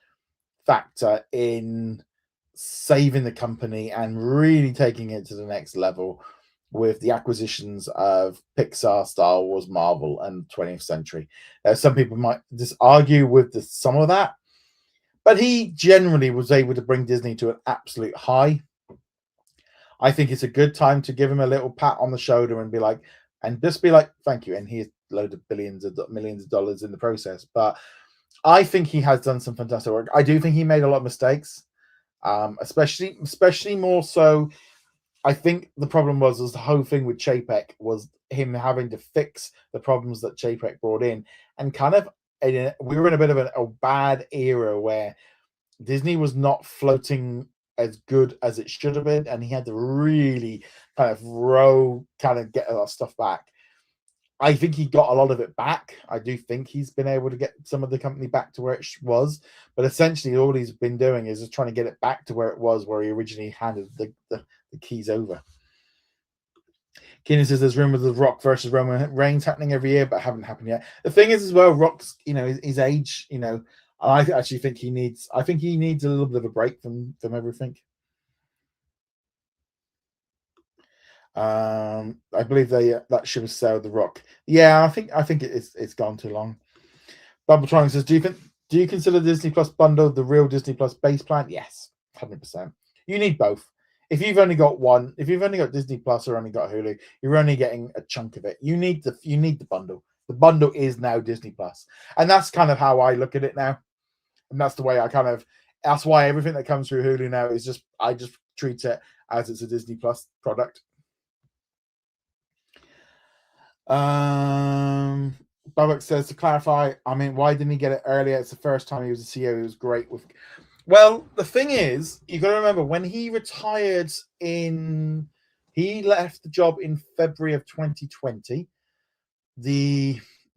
factor in saving the company and really taking it to the next level with the acquisitions of Pixar, Star Wars, Marvel, and 20th Century. Some people might just argue with some of that, but he generally was able to bring Disney to an absolute high. I think it's a good time to give him a little pat on the shoulder and be like, and just be like, thank you. And here's a load of billions of millions of dollars in the process. But I think he has done some fantastic work. I do think he made a lot of mistakes, especially more so. I think the problem was the whole thing with Chapek was him having to fix the problems that Chapek brought in, and kind of we were in a bit of a bad era where Disney was not floating as good as it should have been, and he had to really kind of get a lot of stuff back. I think he got a lot of it back. I do think he's been able to get some of the company back to where it was, but essentially all he's been doing is just trying to get it back to where it was, where he originally handed the keys over. Keenan says there's rumors of Rock versus Roman Reigns happening every year, but haven't happened yet. The thing is, as well, Rock's, his age, I actually think he needs. I think he needs a little bit of a break from everything. I believe that ship has sailed the Rock. Yeah, I think it's gone too long. Bubbletron says, do you consider Disney Plus bundle the real Disney Plus base plan? Yes, 100%. You need both. If you've only got one, if you've only got Disney Plus or only got Hulu, you're only getting a chunk of it. You need the bundle. The bundle is now Disney Plus, and that's kind of how I look at it now. And that's the way that's why everything that comes through Hulu now is I just treat it as it's a Disney Plus product. Babak says, to clarify, I mean, why didn't he get it earlier? It's the first time he was a CEO. He was great with. Well, the thing is, you got to remember when he retired he left the job in February of 2020.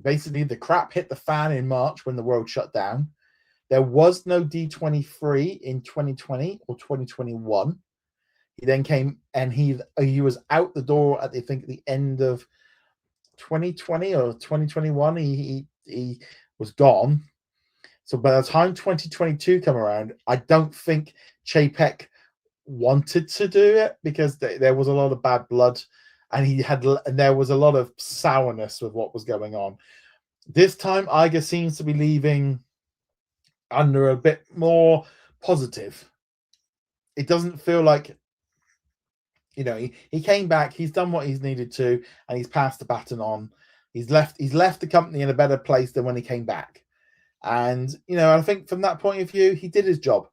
Basically the crap hit the fan in March when the world shut down. There was no D23 in 2020 or 2021. He then came and he was out the door at the end of 2020 or 2021. He was gone. So by the time 2022 come around, I don't think Chapek wanted to do it because there was a lot of bad blood, and there was a lot of sourness with what was going on. This time, Iger seems to be leaving under a bit more positive. It doesn't feel like, he came back, he's done what he's needed to, and he's passed the baton on. He's left the company in a better place than when he came back. And, I think from that point of view, he did his job.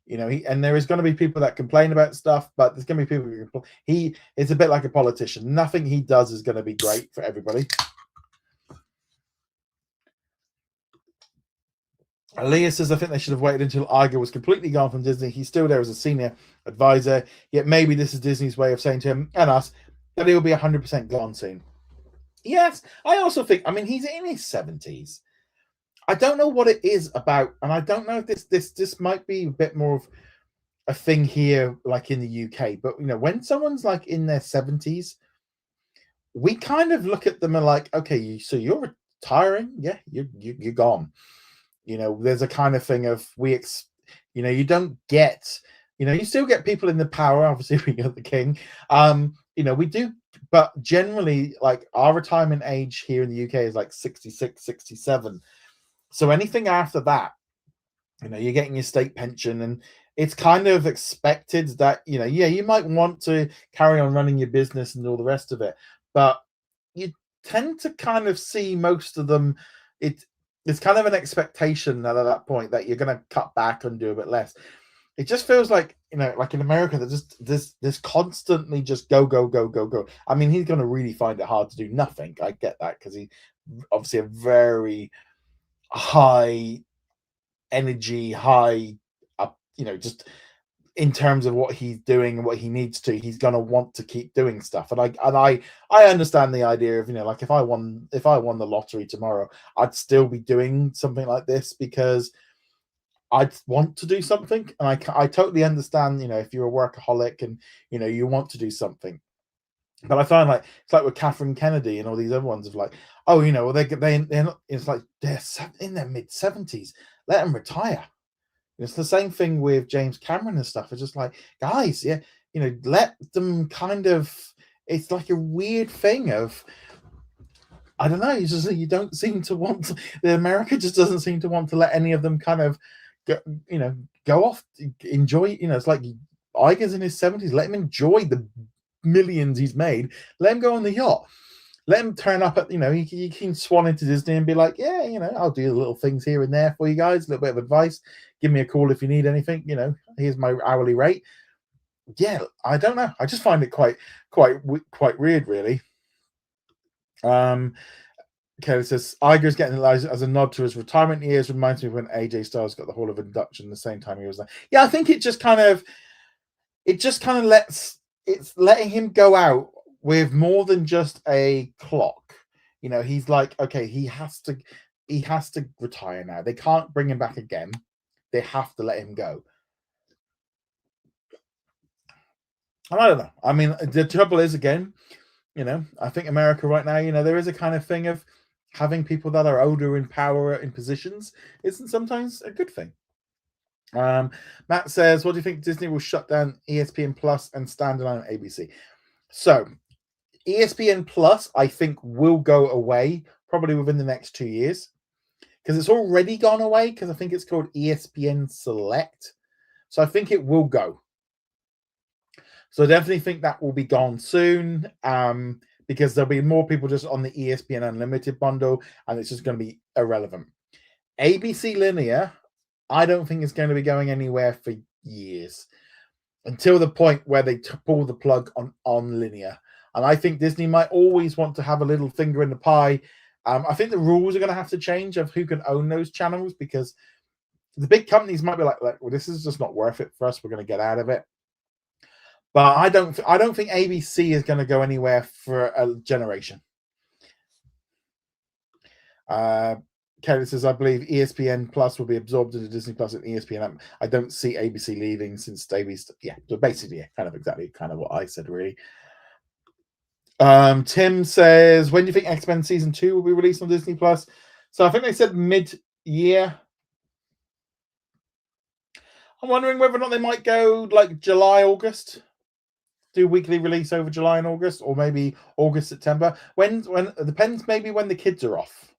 And there is going to be people that complain about stuff, but there's going to be people who he is a bit like a politician. Nothing he does is going to be great for everybody. Elias says, I think they should have waited until Iger was completely gone from Disney. He's still there as a senior advisor, yet maybe this is Disney's way of saying to him and us that he will be 100% gone soon. Yes, I also think, he's in his 70s. I don't know what it is about, and I don't know if this might be a bit more of a thing here, like in the UK, but when someone's like in their 70s, we kind of look at them and like, okay, so you're retiring? Yeah, you're gone. There's a kind of thing of you don't get, you still get people in the power. Obviously, we got the king. We do, but generally, like our retirement age here in the UK is like 66, 67. So anything after that, you're getting your state pension, and it's kind of expected that, you might want to carry on running your business and all the rest of it, but you tend to kind of see most of them. It's kind of an expectation that at that point that you're going to cut back and do a bit less. It just feels like, like in America, that just this constantly just go. He's going to really find it hard to do nothing. I get that, because he obviously a very high energy, just in terms of what he's doing and what he needs to, he's going to want to keep doing stuff. And I understand the idea of, like, if I won the lottery tomorrow, I'd still be doing something like this because I'd want to do something. And I totally understand, if you're a workaholic and, you want to do something. But I find, like, it's like with Catherine Kennedy and all these other ones of, like, oh, well, they're not, it's like they're in their mid-70s. Let them retire. It's the same thing with James Cameron and stuff. It's just like, guys, yeah, let them kind of. It's like a weird thing of, I don't know. You don't seem to want to, the America just doesn't seem to want to let any of them kind of go off, enjoy. It's like Iger's in his 70s. Let him enjoy the millions he's made. Let him go on the yacht. Let him turn up at, he can swan into Disney and be like, yeah, I'll do little things here and there for you guys, a little bit of advice. Give me a call if you need anything. Here's my hourly rate. Yeah, I don't know. I just find it quite weird, really. Kelly says Iger's getting as a nod to his retirement years. Reminds me of when AJ Styles got the Hall of Induction the same time he was there. Yeah, I think it just kind of it's letting him go out with more than just a clock. He's like, okay, he has to retire now. They can't bring him back again. They have to let him go. And I don't know. I mean, the trouble is, again, I think America right now, there is a kind of thing of having people that are older in power in positions isn't sometimes a good thing. Matt says, what do you think Disney will shut down ESPN Plus and standalone ABC? So ESPN Plus, I think, will go away probably within the next 2 years because it's already gone away because I think it's called ESPN Select. So I think it will go. So I definitely think that will be gone soon because there'll be more people just on the ESPN Unlimited bundle and it's just going to be irrelevant. ABC Linear, I don't think it's going to be going anywhere for years until the point where they pull the plug on linear. And I think Disney might always want to have a little finger in the pie. I think the rules are going to have to change of who can own those channels because the big companies might be like, well, this is just not worth it for us. We're going to get out of it. But I don't think ABC is going to go anywhere for a generation. Kelly says, I believe ESPN Plus will be absorbed into Disney Plus and ESPN. I don't see ABC leaving since Davies. Yeah, so basically, yeah, exactly what I said, really. Tim says, when do you think X-Men Season 2 will be released on Disney Plus? So I think they said mid-year. I'm wondering whether or not they might go like July, August. Do weekly release over July and August, or maybe August, September. When it depends, maybe when the kids are off.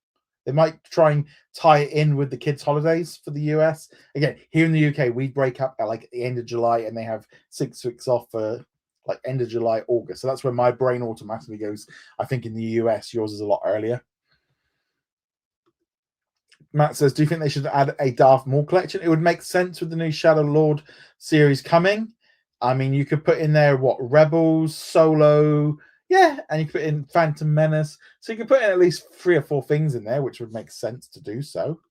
They might try and tie it in with the kids' holidays for the US. Again, here in the UK, we break up at like the end of July, and they have 6 weeks off for like end of July, August. So that's where my brain automatically goes. I think in the US, yours is a lot earlier. Matt says, do you think they should add a Darth Maul collection? It would make sense with the new Shadow Lord series coming. I mean, you could put in there Rebels, Solo, yeah, and you could put in Phantom Menace. So you could put in at least 3 or 4 things in there, which would make sense to do so.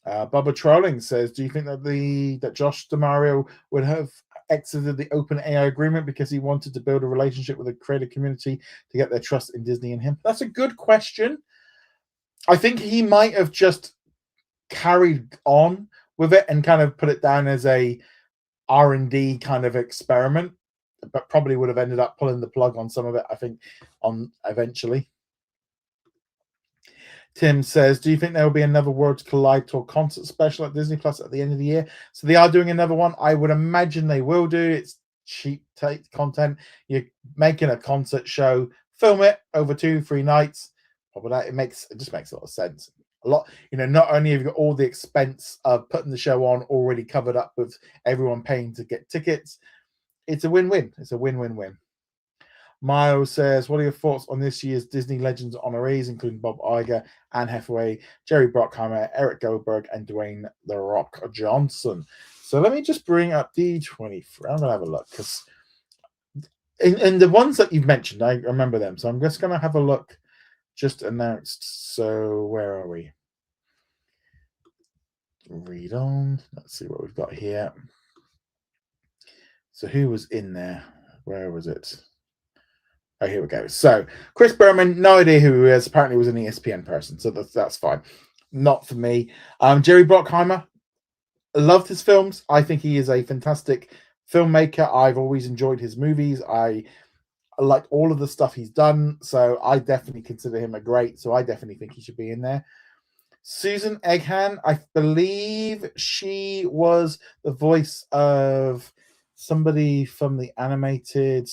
Bubba Trolling says, do you think that Josh DeMario would have exited the OpenAI agreement because he wanted to build a relationship with the creator community to get their trust in Disney and him? That's a good question. I think he might have just carried on with it and kind of put it down as a R&D kind of experiment, but probably would have ended up pulling the plug on some of it, I think, on eventually. Tim says, do you think there will be another Worlds Collide Tour concert special at Disney Plus at the end of the year? So they are doing another one. I would imagine they will do. It's cheap content. You're making a concert show, film it over 2-3 nights. Probably that it just makes a lot of sense. A lot, not only have you got all the expense of putting the show on already covered up with everyone paying to get tickets, it's a win-win. It's a win-win-win. Miles says, what are your thoughts on this year's Disney Legends honorees, including Bob Iger, Anne Hathaway, Jerry Bruckheimer, Eric Goldberg, and Dwayne The Rock Johnson? So let me just bring up D23. I'm going to have a look because in the ones that you've mentioned, I remember them. So I'm just going to have a look. Just announced. So where are we? Read on. Let's see what we've got here. So who was in there? Where was it? Oh, here we go. So Chris Berman, no idea who he is. Apparently, he was an ESPN person, so that's fine. Not for me. Jerry Bruckheimer, loved his films. I think he is a fantastic filmmaker. I've always enjoyed his movies. I like all of the stuff he's done, so I definitely consider him a great. So I definitely think he should be in there. Susan Eghan, I believe she was the voice of somebody from the animated.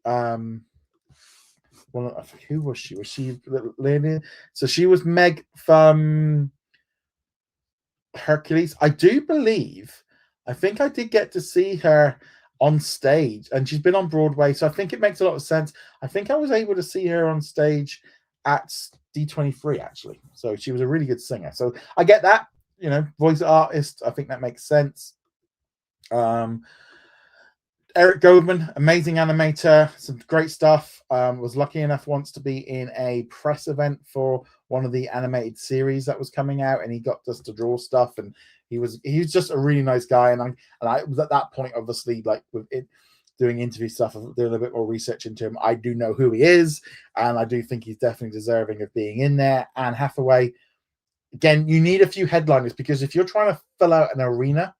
Well, who was she? Was she Lena? So she was Meg from Hercules. I do believe. I think I did get to see her on stage, and she's been on Broadway, so I think it makes a lot of sense. I think I was able to see her on stage at D23 actually. So she was a really good singer. So I get that, voice artist. I think that makes sense. Eric Goldman, amazing animator, some great stuff. Was lucky enough once to be in a press event for one of the animated series that was coming out, and he got us to draw stuff, and he was just a really nice guy. And I was at that point, obviously, like with it, doing interview stuff, doing a bit more research into him. I do know who he is, and I do think he's definitely deserving of being in there. Anne Hathaway, again, you need a few headliners, because if you're trying to fill out an arena,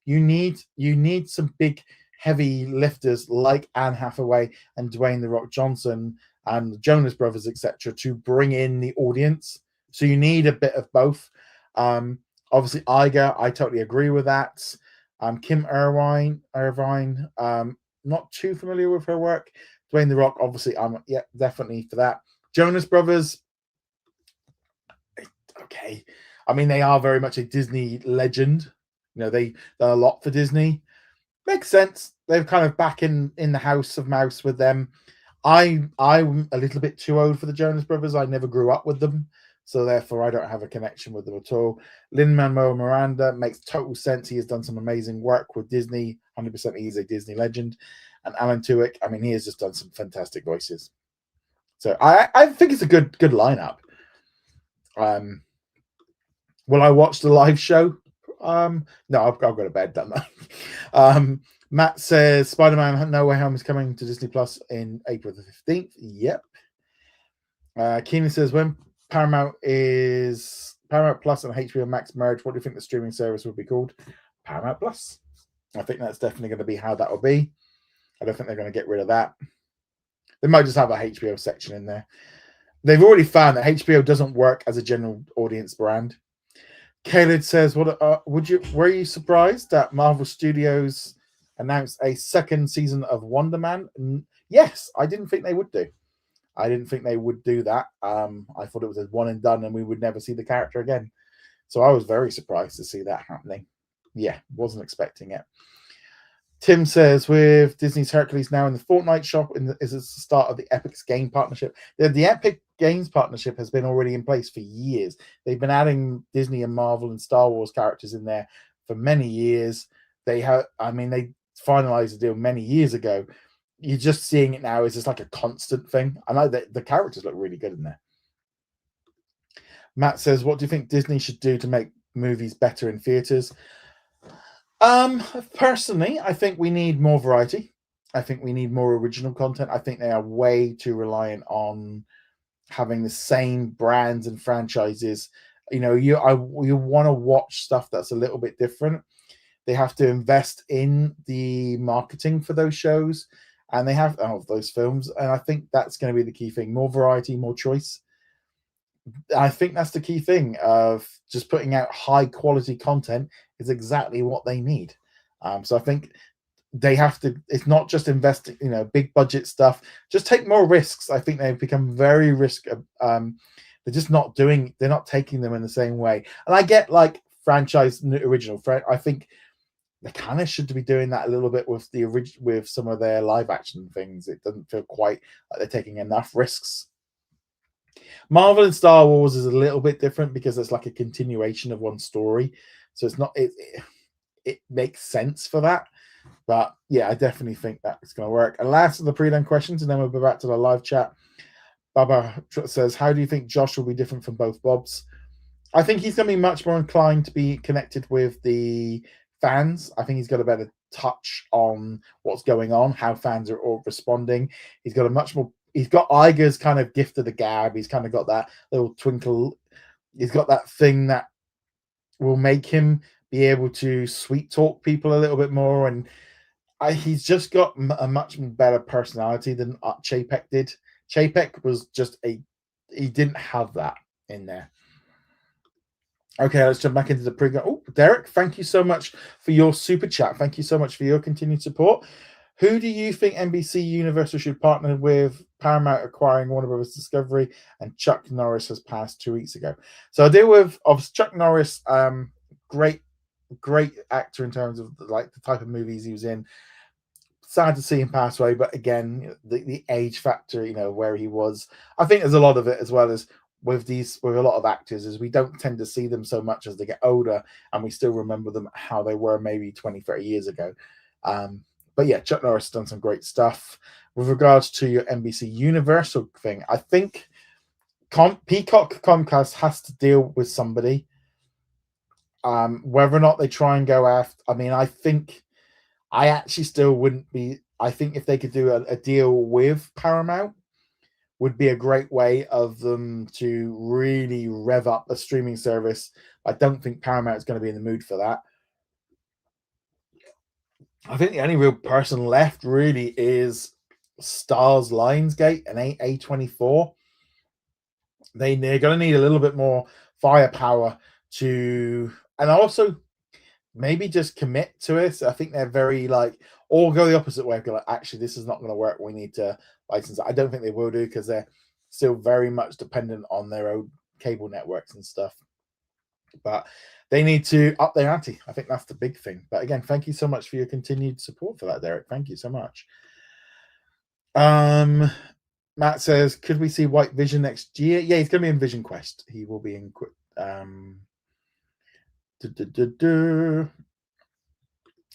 you need some big heavy lifters like Anne Hathaway and Dwayne "The Rock" Johnson and the Jonas Brothers, etc., to bring in the audience. So you need a bit of both. Obviously, Iger, I totally agree with that. Kim Irvine, not too familiar with her work. Dwayne "The Rock," obviously, definitely for that. Jonas Brothers, okay. I mean, they are very much a Disney legend. They've done a lot for Disney. Makes sense. They're kind of back in the house of mouse with them. I'm a little bit too old for the Jonas Brothers. I never grew up with them, so therefore I don't have a connection with them at all. Lin-Manuel Miranda makes total sense. He has done some amazing work with Disney. 100% he's a Disney legend. And Alan Tudyk, I mean, he has just done some fantastic voices. So I think it's a good lineup. Will I watch the live show? No, I'll go to bed, don't I? Matt says Spider-Man No Way Home is coming to Disney Plus in April the 15th. Yep. Keenan says, when Paramount Plus and HBO Max merge, what do you think the streaming service would be called? Paramount Plus. I think that's definitely going to be how that will be. I don't think they're going to get rid of that. They might just have a HBO section in there. They've already found that HBO doesn't work as a general audience brand. Caleb says, were you surprised that Marvel Studios announced a second season of Wonder Man? Yes, I didn't think they would do. I didn't think they would do that. I thought it was a one and done and we would never see the character again. So I was very surprised to see that happening. Yeah, wasn't expecting it. Tim says, with Disney's Hercules now in the Fortnite shop, is this the start of the Epic's game partnership? The Epic Games partnership has been already in place for years. They've been adding Disney and Marvel and Star Wars characters in there for many years. They finalized the deal many years ago. You're just seeing it now as just like a constant thing. I know that the characters look really good in there. Matt says, what do you think Disney should do to make movies better in theaters? Personally, I think we need more variety. I think we need more original content. I think they are way too reliant on having the same brands and franchises. You want to watch stuff that's a little bit different. They have to invest in the marketing for those shows, and they have those films. And I think that's going to be the key thing: more variety, more choice. I think that's the key thing of just putting out high quality content is exactly what they need. So I think they have to, it's not just investing, big budget stuff, just take more risks. I think they've become very they're just not they're not taking them in the same way. And I get like franchise original. I think they kind of should be doing that a little bit with with some of their live action things. It doesn't feel quite like they're taking enough risks. Marvel and Star Wars is a little bit different because it's like a continuation of one story. So it's not, it makes sense for that. But yeah, I definitely think that's going to work. And last of the pre-done questions, and then we'll be back to the live chat. Baba says, how do you think Josh will be different from both Bobs? I think he's going to be much more inclined to be connected with the fans. I think he's got a better touch on what's going on, how fans are all responding. He's got a much more. He's got Iger's kind of gift of the gab. He's kind of got that little twinkle. He's got that thing that will make him be able to sweet talk people a little bit more, and he's just got a much better personality than Chapek did. Chapek was just he didn't have that in there. Okay, let's jump back into the pre. Oh, Derek, thank you so much for your super chat. Thank you so much for your continued support. Who do you think NBC Universal should partner with? Paramount acquiring Warner Brothers Discovery, and Chuck Norris has passed 2 weeks ago. So I deal with Chuck Norris, great actor in terms of like the type of movies he was in. Sad to see him pass away, but again, the age factor, where he was. I think there's a lot of it as well as with a lot of actors, is we don't tend to see them so much as they get older, and we still remember them how they were maybe 20, 30 years ago. But yeah, Chuck Norris has done some great stuff. With regards to your NBC Universal thing, I think Peacock Comcast has to deal with somebody. Whether or not they try and go after, I actually still wouldn't be. I think if they could do a deal with Paramount, would be a great way of them to really rev up a streaming service. I don't think Paramount is going to be in the mood for that. I think the only real person left really is Stars Lionsgate and A24. They're going to need a little bit more firepower and also maybe just commit to it. I think they're very or go the opposite way. Go actually, this is not going to work. We need to license it. I don't think they will do, because they're still very much dependent on their own cable networks and stuff. But they need to up their ante. I think that's the big thing. But again, thank you so much for your continued support for that, Derek. Thank you so much. Matt says, could we see White Vision next year? Yeah, he's going to be in Vision Quest. He will be in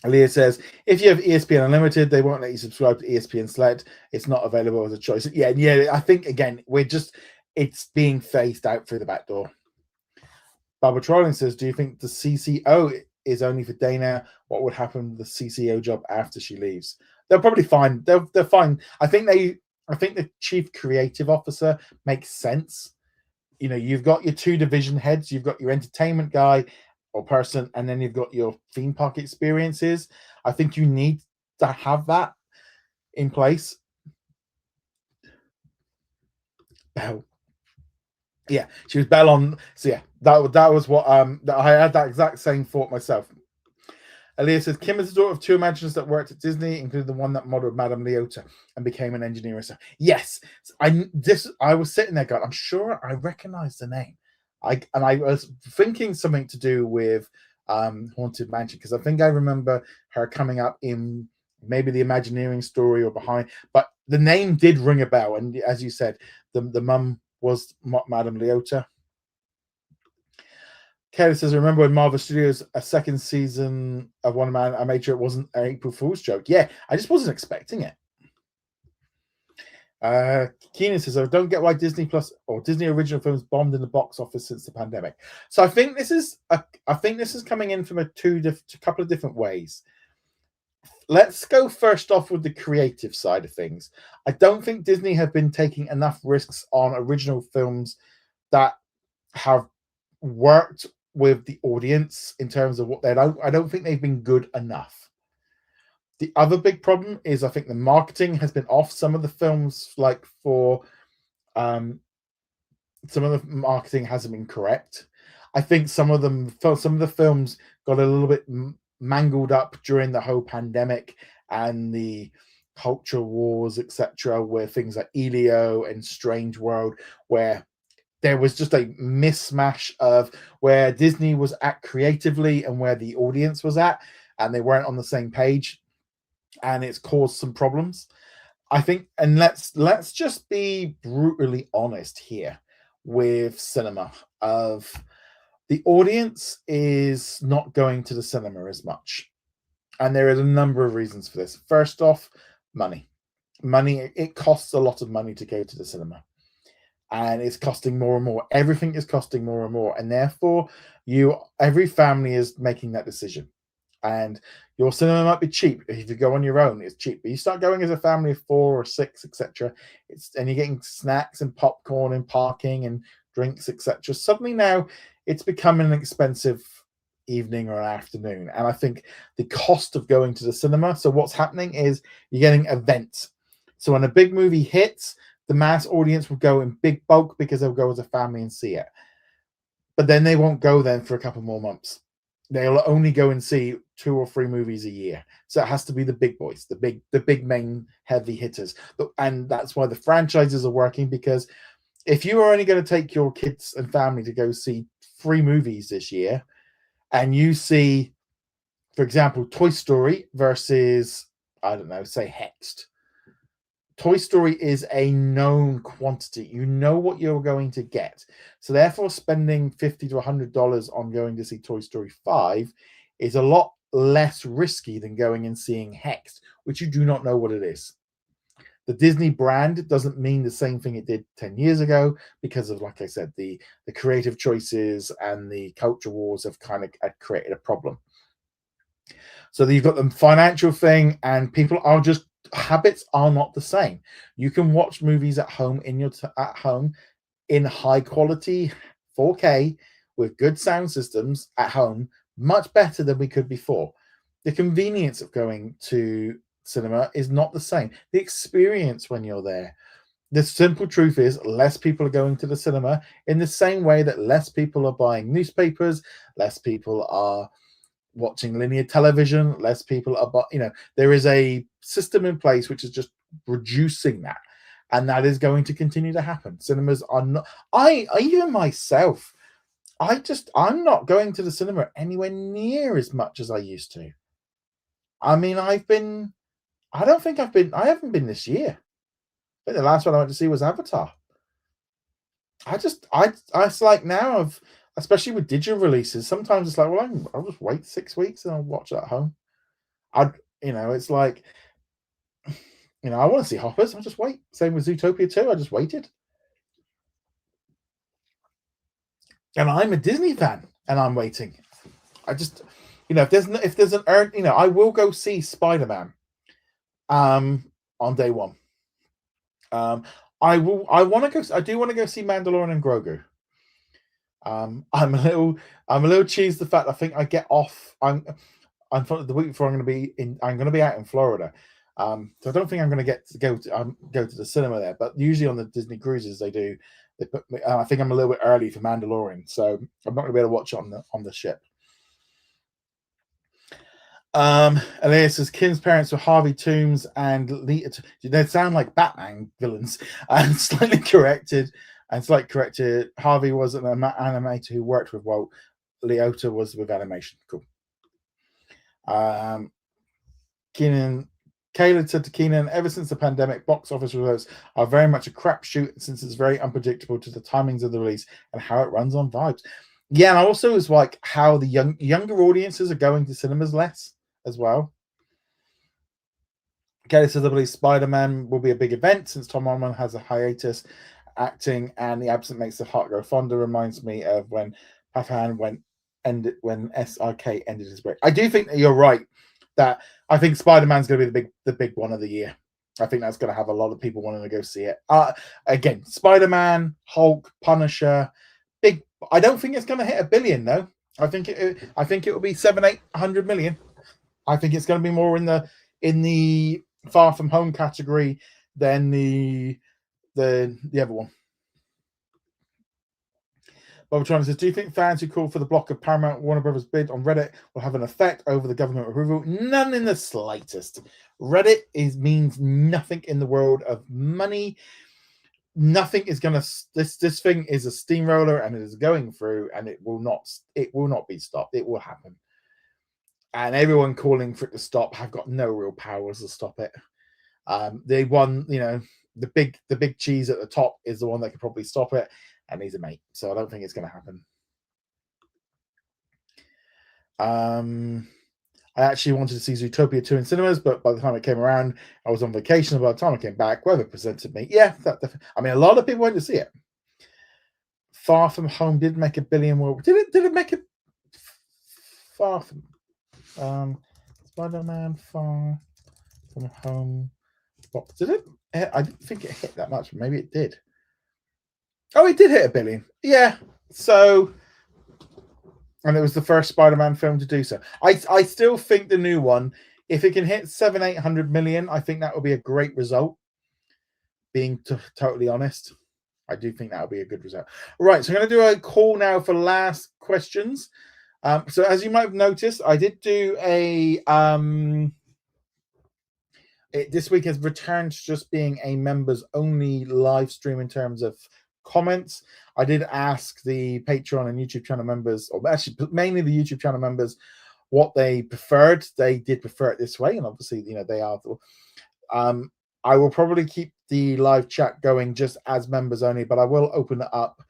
Aaliyah says, if you have ESPN Unlimited, they won't let you subscribe to ESPN Select. It's not available as a choice. Yeah. I think, again, it's being phased out through the back door. Barbara Trolling says, do you think the CCO is only for Dana? What would happen with the CCO job after she leaves? They'll probably find. They're fine. I think the chief creative officer makes sense. You've got your two division heads. You've got your entertainment guy or person, and then you've got your theme park experiences. I think you need to have that in place. Bell. Yeah, she was Bell on. So yeah, that was what I had that exact same thought myself. Aaliyah says, Kim is the daughter of two Imaginers that worked at Disney, including the one that modeled Madame Leota and became an engineer. So yes, I was sitting there going, I'm sure I recognize the name. I was thinking something to do with Haunted Mansion, because I think I remember her coming up in maybe the Imagineering story or behind, but the name did ring a bell. And as you said, the mum was Madame Leota. Kelly says, remember when Marvel Studios, a second season of Wonder Man, I made sure it wasn't an April Fool's joke. Yeah, I just wasn't expecting it. Keenan says, I don't get why Disney Plus or Disney original films bombed in the box office since the pandemic. So I think this is coming in from a couple of different ways. Let's go first off with the creative side of things. I don't think Disney have been taking enough risks on original films that have worked with the audience in terms of what I don't think they've been good enough. The other big problem is I think the marketing has been off. Some of the films, some of the marketing hasn't been correct. I think some of the films got a little bit mangled up during the whole pandemic and the culture wars, etc., where things like Elio and Strange World, where there was just a mismatch of where Disney was at creatively and where the audience was at, and they weren't on the same page, and it's caused some problems. I think, and let's just be brutally honest here with cinema, of the audience is not going to the cinema as much. And there is a number of reasons for this. First off, money. It costs a lot of money to go to the cinema. And it's costing more and more. Everything is costing more and more. And therefore, every family is making that decision. and your cinema might be cheap. If you go on your own, it's cheap. But you start going as a family of 4 or 6, etc. And you're getting snacks and popcorn and parking and drinks, etc. Suddenly now it's becoming an expensive evening or an afternoon. And I think the cost of going to the cinema. So what's happening is you're getting events. So when a big movie hits, the mass audience will go in big bulk because they'll go as a family and see it. But then they won't go then for a couple more months. They'll only go and see 2 or 3 movies a year. So it has to be the big boys, the big main heavy hitters. And that's why the franchises are working, because if you are only going to take your kids and family to go see 3 movies this year, and you see, for example, Toy Story versus, I don't know, say Hexed. Toy Story is a known quantity. You know what you're going to get. So therefore, spending $50 to $100 on going to see Toy Story 5 is a lot less risky than going and seeing Hexed, which you do not know what it is. The Disney brand doesn't mean the same thing it did 10 years ago because of, like I said, the creative choices and the culture wars have kind of created a problem. So you've got the financial thing, and people are just, habits are not the same. You can watch movies at home at home in high quality 4K with good sound systems at home much better than we could before. The convenience of going to cinema is not the same. The experience when you're there. The simple truth is less people are going to the cinema in the same way that less people are buying newspapers, less people are watching linear television, less people are, there is a system in place which is just reducing that, and that is going to continue to happen. Cinemas are not, even myself, I'm not going to the cinema anywhere near as much as I used to. I mean, I haven't been this year. I think the last one I went to see was Avatar. It's like now, especially with digital releases, sometimes it's like, well, I'll just wait 6 weeks and I'll watch it at home. It's like, I want to see Hoppers. I'll just wait. Same with Zootopia 2. I just waited. And I'm a Disney fan, and I'm waiting. I just, if there's an I will go see Spider-Man, on day one. I do want to go see Mandalorian and Grogu. I'm a little cheesed the fact I think I get off. The week before I'm going to be out in Florida. So I don't think I'm going to get to go to the cinema there. But usually on the Disney cruises they put me. I think I'm a little bit early for Mandalorian, so I'm not going to be able to watch it on the ship. Elias says Kim's parents were Harvey Toombs and Lita. They sound like Batman villains, and slightly corrected. Harvey was an animator who worked with Walt. Leota was with animation. Cool. Kayla said to Keenan, ever since the pandemic, box office results are very much a crapshoot since it's very unpredictable to the timings of the release and how it runs on vibes. Yeah, and also is like how the younger audiences are going to cinemas less as well. Kayla says, I believe Spider-Man will be a big event since Tom Holland has a hiatus acting, and the absent makes the heart grow fonder. Reminds me of when Papan when SRK ended his break. I do think that you're right. That I think Spider-Man's going to be the big one of the year. I think that's going to have a lot of people wanting to go see it. Again, Spider-Man, Hulk, Punisher, big. I don't think it's going to hit $1 billion though. I think it will be 700-800 million. I think it's going to be more in the Far From Home category than the other one. Bob Tron says, do you think fans who call for the block of Paramount Warner Brothers bid on Reddit will have an effect over the government approval? None in the slightest. Reddit means nothing in the world of money. Nothing is going to. This thing is a steamroller, and it is going through, and it will not be stopped. It will happen, and everyone calling for it to stop have got no real powers to stop it. They won, the big cheese at the top is the one that could probably stop it. And he's a mate, so I don't think it's going to happen. I actually wanted to see Zootopia 2 in cinemas, but by the time it came around, I was on vacation. By the time I came back, weather presented me. Yeah, a lot of people went to see it. Far From Home did make $1 billion. Did it make it? Far From. Spider-Man Far From Home box. Did it? I didn't think it hit that much. Maybe it did. Oh, it did hit $1 billion. Yeah. So, and it was the first Spider-Man film to do so. I still think the new one, if it can hit 700-800 million, I think that would be a great result. Being totally honest, I do think that would be a good result. Right, so I'm going to do a call now for last questions. So as you might have noticed, I did do a this week has returned to just being a members only live stream in terms of comments. I did ask the Patreon and YouTube channel members, or actually mainly the YouTube channel members, what they preferred. They did prefer it this way, and obviously, they are. I will probably keep the live chat going just as members only, but I will open it up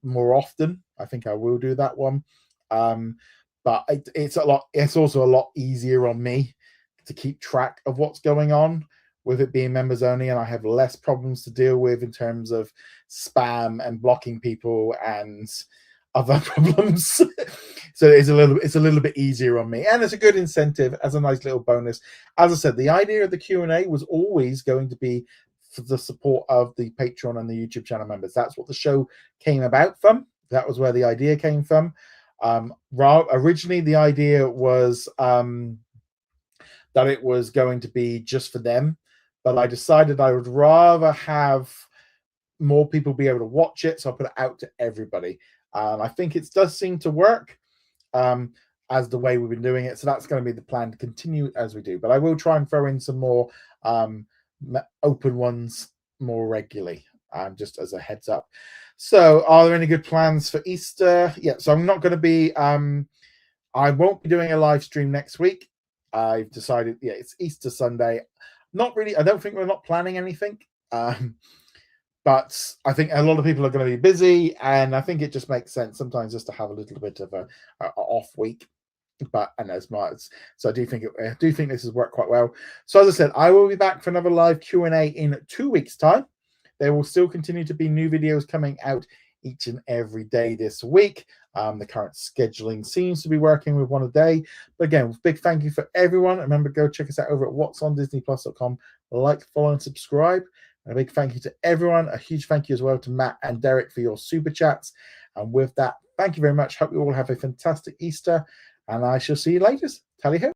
more often. I think I will do that one. But it's also a lot easier on me to keep track of what's going on with it being members only, and I have less problems to deal with in terms of spam and blocking people and other problems. So it's a little bit easier on me, and it's a good incentive as a nice little bonus. As I said, the idea of the Q&A was always going to be for the support of the Patreon and the YouTube channel members. That's what the show came about from. That was where the idea came from. Originally, the idea was that it was going to be just for them, but I decided I would rather have more people be able to watch it, so I put it out to everybody. I think it does seem to work as the way we've been doing it, so that's going to be the plan to continue as we do. But I will try and throw in some more open ones more regularly, just as a heads up. So are there any good plans for Easter? Yeah, so I'm not going to be I won't be doing a live stream next week. I've decided, it's Easter Sunday. Not really, I don't think we're not planning anything. But I think a lot of people are going to be busy, and I think it just makes sense sometimes just to have a little bit of a off week. So I do think this has worked quite well. So as I said, I will be back for another live Q&A in 2 weeks' time. There will still continue to be new videos coming out each and every day this week. The current scheduling seems to be working with one a day. But again, big thank you for everyone. Remember, go check us out over at whatsondisneyplus.com. Like, follow, and subscribe. And a big thank you to everyone. A huge thank you as well to Matt and Derek for your super chats. And with that, thank you very much. Hope you all have a fantastic Easter. And I shall see you later. Tally ho.